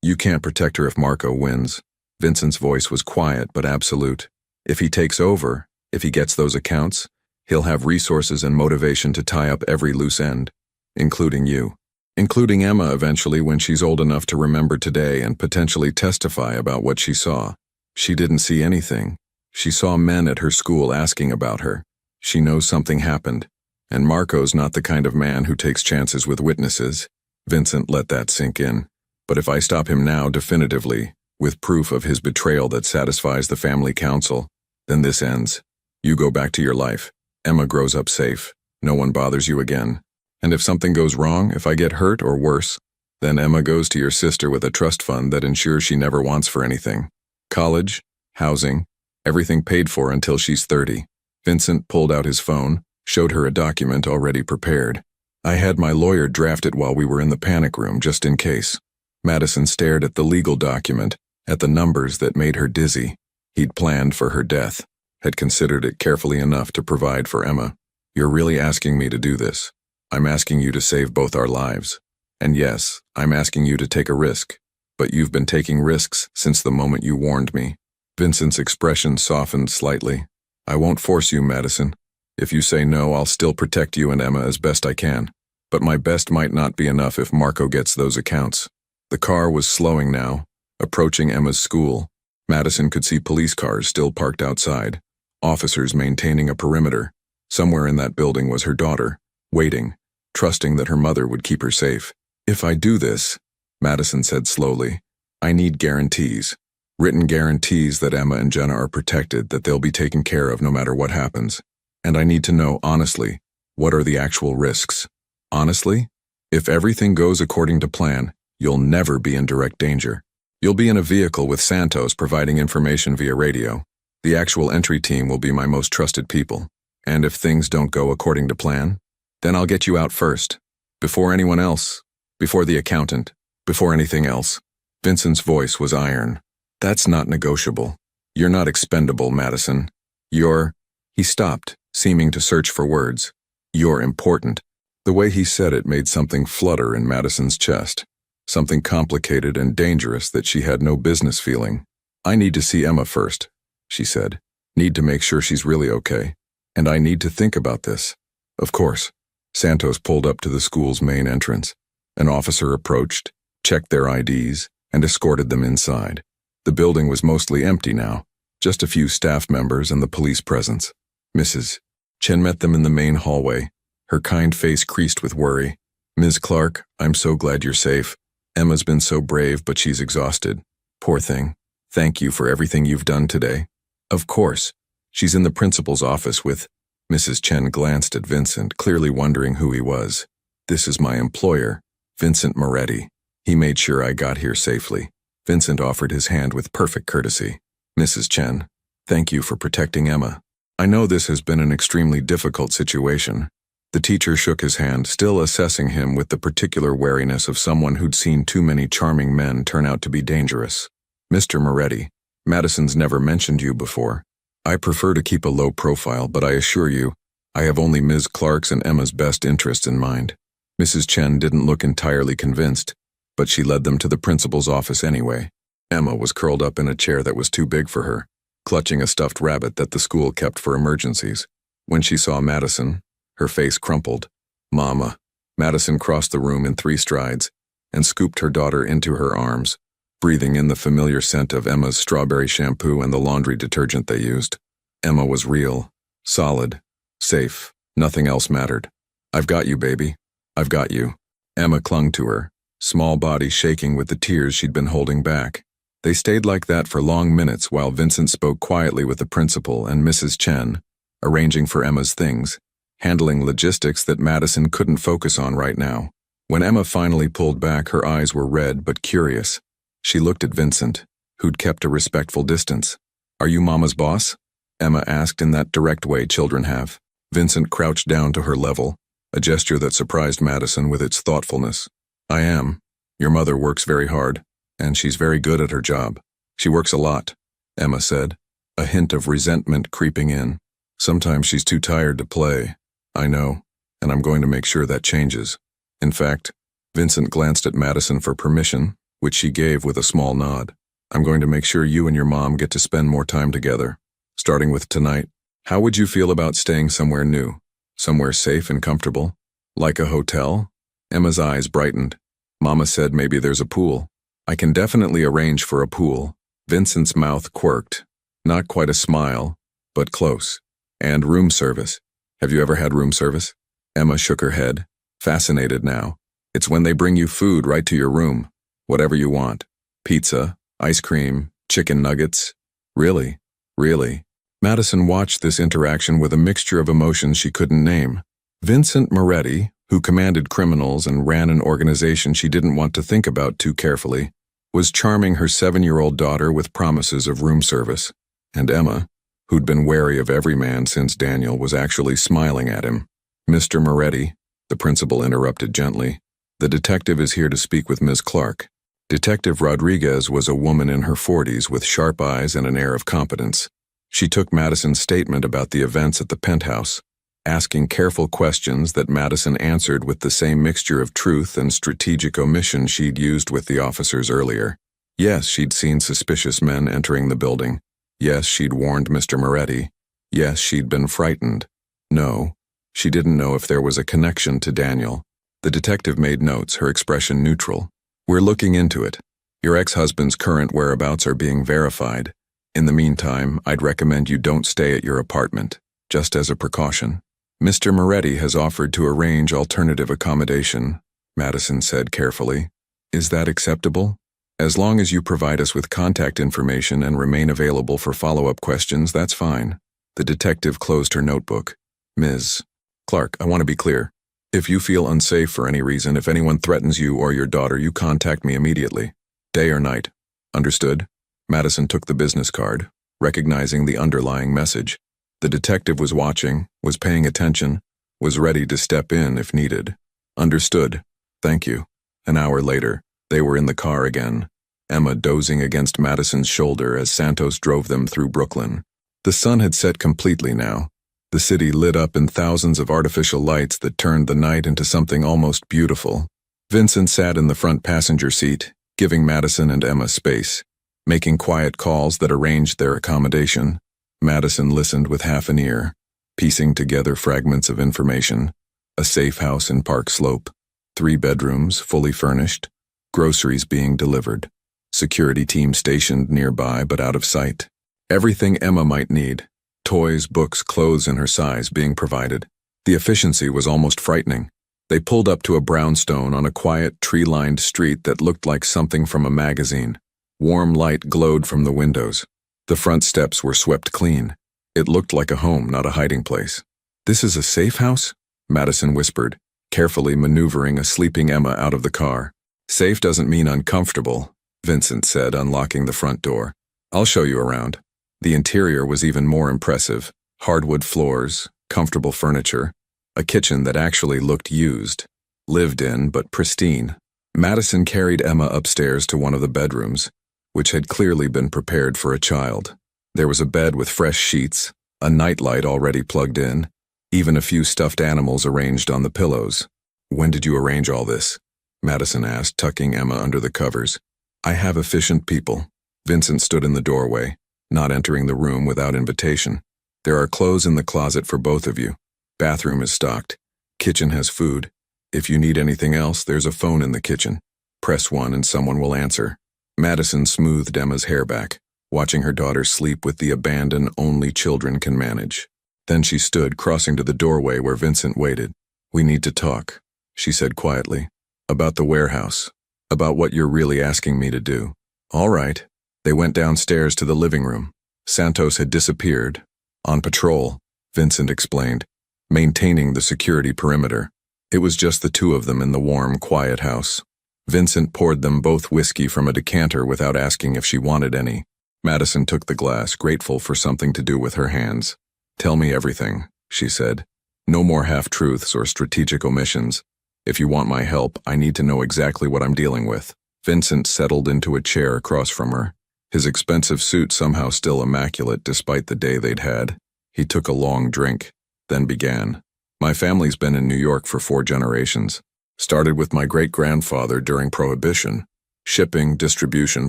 You can't protect her if Marco wins. Vincent's voice was quiet but absolute. If he takes over, if he gets those accounts, he'll have resources and motivation to tie up every loose end, including you. Including Emma eventually when she's old enough to remember today and potentially testify about what she saw. She didn't see anything. She saw men at her school asking about her. She knows something happened. And Marco's not the kind of man who takes chances with witnesses. Vincent let that sink in. But if I stop him now definitively, with proof of his betrayal that satisfies the family council, then this ends. You go back to your life. Emma grows up safe. No one bothers you again. And if something goes wrong, if I get hurt or worse, then Emma goes to your sister with a trust fund that ensures she never wants for anything. College, housing, everything paid for until she's 30. Vincent pulled out his phone, showed her a document already prepared. I had my lawyer draft it while we were in the panic room, just in case. Madison stared at the legal document, at the numbers that made her dizzy. He'd planned for her death, had considered it carefully enough to provide for Emma. You're really asking me to do this. I'm asking you to save both our lives. And yes, I'm asking you to take a risk. But you've been taking risks since the moment you warned me. Vincent's expression softened slightly. I won't force you, Madison. If you say no, I'll still protect you and Emma as best I can. But my best might not be enough if Marco gets those accounts. The car was slowing now, approaching Emma's school. Madison could see police cars still parked outside, officers maintaining a perimeter. Somewhere in that building was her daughter, waiting, trusting that her mother would keep her safe. If I do this, Madison said slowly, I need guarantees. Written guarantees that Emma and Jenna are protected, that they'll be taken care of no matter what happens. And I need to know, honestly, what are the actual risks? Honestly, if everything goes according to plan, you'll never be in direct danger. You'll be in a vehicle with Santos providing information via radio. The actual entry team will be my most trusted people. And if things don't go according to plan, then I'll get you out first. Before anyone else. Before the accountant. Before anything else. Vincent's voice was iron. That's not negotiable. You're not expendable, Madison. He stopped, seeming to search for words. You're important. The way he said it made something flutter in Madison's chest. Something complicated and dangerous that she had no business feeling. I need to see Emma first, she said. Need to make sure she's really okay. And I need to think about this. Of course. Santos pulled up to the school's main entrance. An officer approached, checked their IDs, and escorted them inside. The building was mostly empty now, just a few staff members and the police presence. Mrs. Chen met them in the main hallway, her kind face creased with worry. Ms. Clark, I'm so glad you're safe. Emma's been so brave, but she's exhausted. Poor thing. Thank you for everything you've done today. Of course. She's in the principal's office with... Mrs. Chen glanced at Vincent, clearly wondering who he was. This is my employer, Vincent Moretti. He made sure I got here safely. Vincent offered his hand with perfect courtesy. Mrs. Chen, thank you for protecting Emma. I know this has been an extremely difficult situation. The teacher shook his hand, still assessing him with the particular wariness of someone who'd seen too many charming men turn out to be dangerous. Mr. Moretti, Madison's never mentioned you before. I prefer to keep a low profile, but I assure you, I have only Ms. Clark's and Emma's best interests in mind. Mrs. Chen didn't look entirely convinced, but she led them to the principal's office anyway. Emma was curled up in a chair that was too big for her, clutching a stuffed rabbit that the school kept for emergencies. When she saw Madison, her face crumpled. Mama. Madison crossed the room in 3 strides and scooped her daughter into her arms, breathing in the familiar scent of Emma's strawberry shampoo and the laundry detergent they used. Emma was real, solid, safe. Nothing else mattered. I've got you, baby. I've got you. Emma clung to her, small body shaking with the tears she'd been holding back. They stayed like that for long minutes while Vincent spoke quietly with the principal and Mrs. Chen, arranging for Emma's things, handling logistics that Madison couldn't focus on right now. When Emma finally pulled back, her eyes were red but curious. She looked at Vincent, who'd kept a respectful distance. Are you Mama's boss? Emma asked in that direct way children have. Vincent crouched down to her level, a gesture that surprised Madison with its thoughtfulness. I am. Your mother works very hard, and she's very good at her job. She works a lot, Emma said, a hint of resentment creeping in. Sometimes she's too tired to play. I know, and I'm going to make sure that changes. In fact, Vincent glanced at Madison for permission, which she gave with a small nod. I'm going to make sure you and your mom get to spend more time together, starting with tonight. How would you feel about staying somewhere new, somewhere safe and comfortable? Like a hotel? Emma's eyes brightened. Mama said maybe there's a pool. I can definitely arrange for a pool. Vincent's mouth quirked. Not quite a smile, but close. And room service. Have you ever had room service? Emma shook her head, fascinated now. It's when they bring you food right to your room. Whatever you want. Pizza, ice cream, chicken nuggets. Really? Really? Madison watched this interaction with a mixture of emotions she couldn't name. Vincent Moretti, who commanded criminals and ran an organization she didn't want to think about too carefully, was charming her 7-year-old daughter with promises of room service. And Emma, who'd been wary of every man since Daniel, was actually smiling at him. Mr. Moretti, the principal interrupted gently, the detective is here to speak with Ms. Clark. Detective Rodriguez was a woman in her 40s with sharp eyes and an air of competence. She took Madison's statement about the events at the penthouse, asking careful questions that Madison answered with the same mixture of truth and strategic omission she'd used with the officers earlier. Yes, she'd seen suspicious men entering the building. Yes, she'd warned Mr. Moretti. Yes, she'd been frightened. No, she didn't know if there was a connection to Daniel. The detective made notes, her expression neutral. We're looking into it. Your ex-husband's current whereabouts are being verified. In the meantime, I'd recommend you don't stay at your apartment, just as a precaution. Mr. Moretti has offered to arrange alternative accommodation, Madison said carefully. Is that acceptable? As long as you provide us with contact information and remain available for follow-up questions, that's fine. The detective closed her notebook. Ms. Clark, I want to be clear. If you feel unsafe for any reason, if anyone threatens you or your daughter, you contact me immediately. Day or night. Understood? Madison took the business card, recognizing the underlying message. The detective was watching, was paying attention, was ready to step in if needed. Understood. Thank you. An hour later, they were in the car again, Emma dozing against Madison's shoulder as Santos drove them through Brooklyn. The sun had set completely now. The city lit up in thousands of artificial lights that turned the night into something almost beautiful. Vincent sat in the front passenger seat, giving Madison and Emma space, making quiet calls that arranged their accommodation. Madison listened with half an ear, piecing together fragments of information. A safe house in Park Slope, 3 bedrooms, fully furnished, groceries being delivered, security team stationed nearby but out of sight. Everything Emma might need, toys, books, clothes in her size being provided. The efficiency was almost frightening. They pulled up to a brownstone on a quiet, tree-lined street that looked like something from a magazine. Warm light glowed from the windows. The front steps were swept clean. It looked like a home, not a hiding place. "This is a safe house?" Madison whispered, carefully maneuvering a sleeping Emma out of the car. "Safe doesn't mean uncomfortable," Vincent said, unlocking the front door. "I'll show you around." The interior was even more impressive. Hardwood floors, comfortable furniture, a kitchen that actually looked used, lived in but pristine. Madison carried Emma upstairs to one of the bedrooms, which had clearly been prepared for a child. There was a bed with fresh sheets, a nightlight already plugged in, even a few stuffed animals arranged on the pillows. "When did you arrange all this?" Madison asked, tucking Emma under the covers. "I have efficient people." Vincent stood in the doorway, not entering the room without invitation. "There are clothes in the closet for both of you. Bathroom is stocked. Kitchen has food. If you need anything else, there's a phone in the kitchen. Press 1 and someone will answer." Madison smoothed Emma's hair back, watching her daughter sleep with the abandon only children can manage. Then she stood, crossing to the doorway where Vincent waited. "We need to talk," she said quietly. "About the warehouse. About what you're really asking me to do." "All right." They went downstairs to the living room. Santos had disappeared. "On patrol," Vincent explained, maintaining the security perimeter. It was just the 2 of them in the warm, quiet house. Vincent poured them both whiskey from a decanter without asking if she wanted any. Madison took the glass, grateful for something to do with her hands. "Tell me everything," she said. "No more half-truths or strategic omissions. If you want my help, I need to know exactly what I'm dealing with." Vincent settled into a chair across from her, his expensive suit somehow still immaculate despite the day they'd had. He took a long drink, then began. "My family's been in New York for 4 generations. Started with my great-grandfather during Prohibition. Shipping, distribution,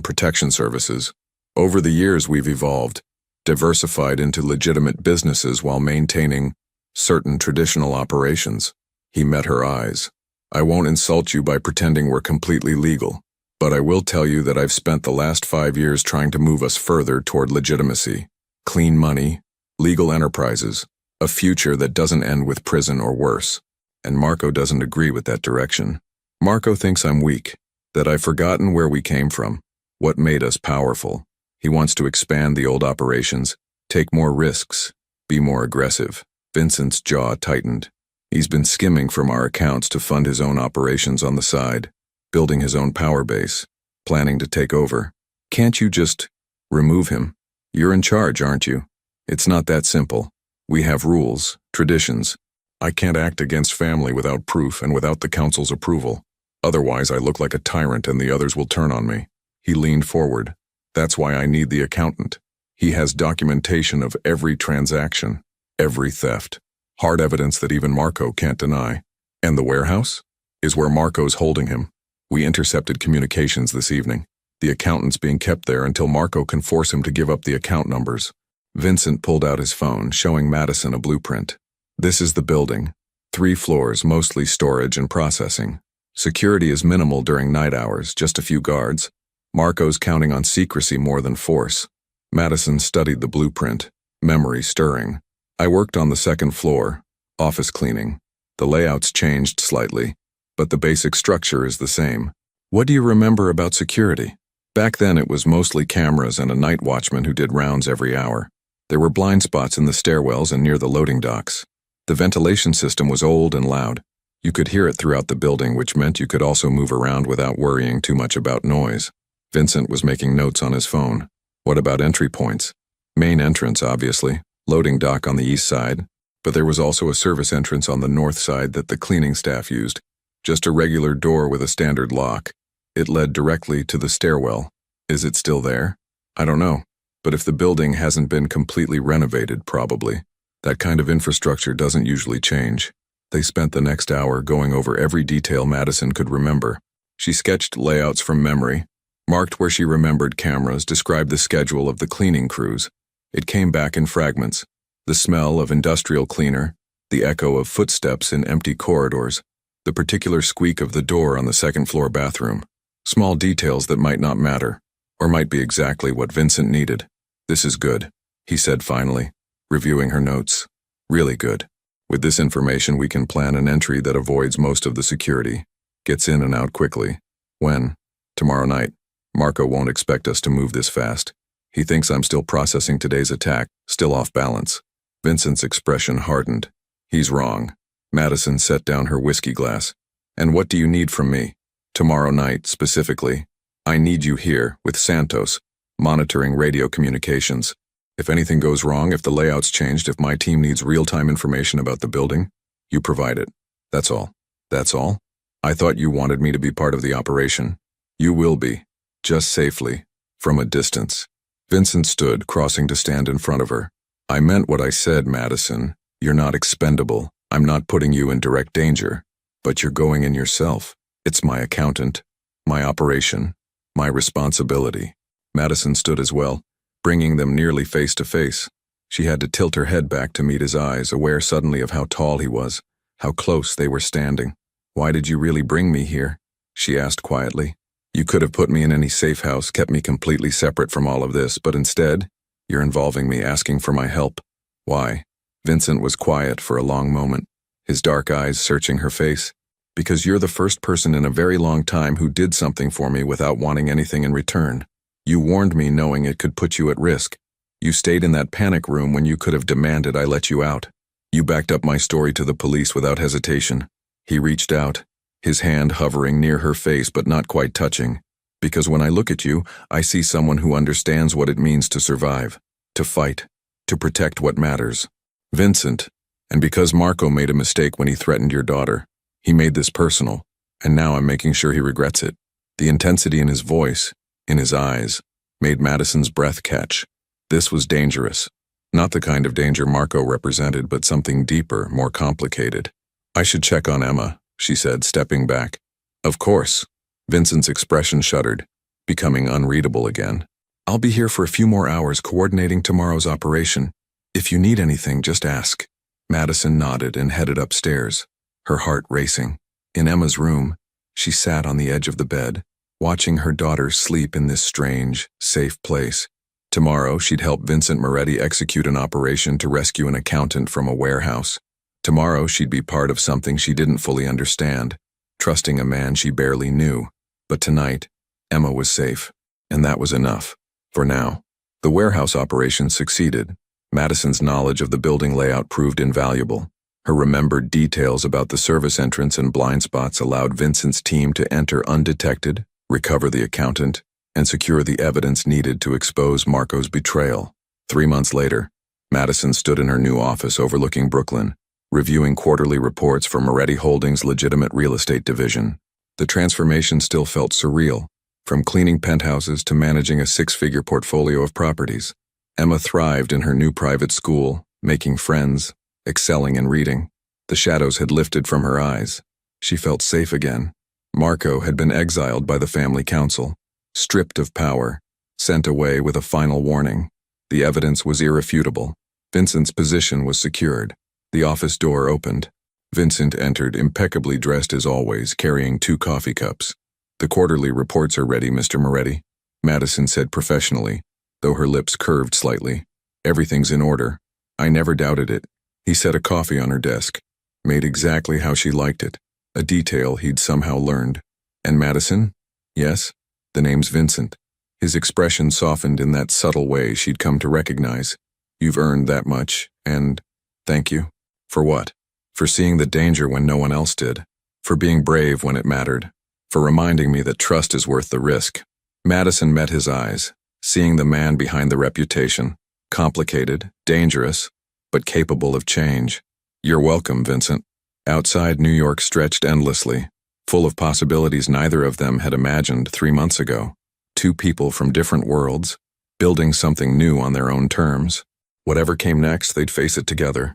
protection services. Over the years we've evolved, diversified into legitimate businesses while maintaining certain traditional operations." He met her eyes. "I won't insult you by pretending we're completely legal, but I will tell you that I've spent the last 5 years trying to move us further toward legitimacy. Clean money, legal enterprises, a future that doesn't end with prison or worse. And Marco doesn't agree with that direction. Marco thinks I'm weak, that I've forgotten where we came from, what made us powerful. He wants to expand the old operations, take more risks, be more aggressive." Vincent's jaw tightened. He's been skimming from our accounts to fund his own operations on the side, building his own power base, planning to take over. "Can't you just remove him? You're in charge, aren't you? It's not that simple. We have rules, traditions. I can't act against family without proof and without the council's approval. Otherwise, I look like a tyrant and the others will turn on me." He leaned forward. "That's why I need the accountant. He has documentation of every transaction, every theft. Hard evidence that even Marco can't deny. And the warehouse is where Marco's holding him. We intercepted communications this evening. The accountant's being kept there until Marco can force him to give up the account numbers." Vincent pulled out his phone, showing Madison a blueprint. "This is the building. 3 floors, mostly storage and processing. Security is minimal during night hours, just a few guards. Marco's counting on secrecy more than force." Madison studied the blueprint, memory stirring. "I worked on the 2nd floor, office cleaning. The layout's changed slightly, but the basic structure is the same." "What do you remember about security?" Back then it was mostly cameras and a night watchman who did rounds every hour. There were blind spots in the stairwells and near the loading docks. The ventilation system was old and loud. You could hear it throughout the building, which meant you could also move around without worrying too much about noise. Vincent was making notes on his phone. What about entry points? Main entrance, obviously. Loading dock on the east side. But there was also a service entrance on the north side that the cleaning staff used. Just a regular door with a standard lock. It led directly to the stairwell. Is it still there? I don't know. But if the building hasn't been completely renovated, probably. That kind of infrastructure doesn't usually change. They spent the next hour going over every detail Madison could remember. She sketched layouts from memory, marked where she remembered cameras, described the schedule of the cleaning crews. It came back in fragments. The smell of industrial cleaner, the echo of footsteps in empty corridors, the particular squeak of the door on the second-floor bathroom. Small details that might not matter, or might be exactly what Vincent needed. This is good, he said finally, reviewing her notes. Really good. With this information we can plan an entry that avoids most of the security, gets in and out quickly. When? Tomorrow night. Marco won't expect us to move this fast. He thinks I'm still processing today's attack, still off balance. Vincent's expression hardened. He's wrong. Madison set down her whiskey glass. And what do you need from me? Tomorrow night, specifically. I need you here, with Santos, monitoring radio communications. If anything goes wrong, if the layout's changed, if my team needs real-time information about the building, you provide it. That's all. That's all? I thought you wanted me to be part of the operation. You will be. Just safely. From a distance. Vincent stood, crossing to stand in front of her. I meant what I said, Madison. You're not expendable. I'm not putting you in direct danger. But you're going in yourself. It's my accountant. My operation. My responsibility. Madison stood as well, bringing them nearly face to face. She had to tilt her head back to meet his eyes, aware suddenly of how tall he was, how close they were standing. Why did you really bring me here? She asked quietly. You could have put me in any safe house, kept me completely separate from all of this, but instead, you're involving me, asking for my help. Why? Vincent was quiet for a long moment, his dark eyes searching her face. Because you're the first person in a very long time who did something for me without wanting anything in return. You warned me knowing it could put you at risk. You stayed in that panic room when you could have demanded I let you out. You backed up my story to the police without hesitation. He reached out, his hand hovering near her face but not quite touching. Because when I look at you, I see someone who understands what it means to survive, to fight, to protect what matters. Vincent, and because Marco made a mistake when he threatened your daughter, he made this personal, and now I'm making sure he regrets it. The intensity in his voice, in his eyes, made Madison's breath catch. This was dangerous. Not the kind of danger Marco represented, but something deeper, more complicated. I should check on Emma, she said, stepping back. Of course. Vincent's expression shuddered, becoming unreadable again. I'll be here for a few more hours coordinating tomorrow's operation. If you need anything, just ask. Madison nodded and headed upstairs, her heart racing. In Emma's room, she sat on the edge of the bed, watching her daughter sleep in this strange, safe place. Tomorrow, she'd help Vincent Moretti execute an operation to rescue an accountant from a warehouse. Tomorrow, she'd be part of something she didn't fully understand, trusting a man she barely knew. But tonight, Emma was safe, and that was enough. For now. The warehouse operation succeeded. Madison's knowledge of the building layout proved invaluable. Her remembered details about the service entrance and blind spots allowed Vincent's team to enter undetected, recover the accountant, and secure the evidence needed to expose Marco's betrayal. 3 months later, Madison stood in her new office overlooking Brooklyn, reviewing quarterly reports for Moretti Holdings' legitimate real estate division. The transformation still felt surreal, from cleaning penthouses to managing a 6-figure portfolio of properties. Emma thrived in her new private school, making friends, excelling in reading. The shadows had lifted from her eyes. She felt safe again. Marco had been exiled by the family council, stripped of power, sent away with a final warning. The evidence was irrefutable. Vincent's position was secured. The office door opened. Vincent entered, impeccably dressed as always, carrying 2 coffee cups. The quarterly reports are ready, Mr. Moretti, Madison said professionally, though her lips curved slightly. Everything's in order. I never doubted it. He set a coffee on her desk, made exactly how she liked it, a detail he'd somehow learned. And Madison? Yes? The name's Vincent. His expression softened in that subtle way she'd come to recognize. You've earned that much, and thank you. For what? For seeing the danger when no one else did. For being brave when it mattered. For reminding me that trust is worth the risk. Madison met his eyes, seeing the man behind the reputation. Complicated, dangerous, but capable of change. You're welcome, Vincent. Outside, New York stretched endlessly, full of possibilities neither of them had imagined 3 months ago. Two people from different worlds, building something new on their own terms. Whatever came next, they'd face it together.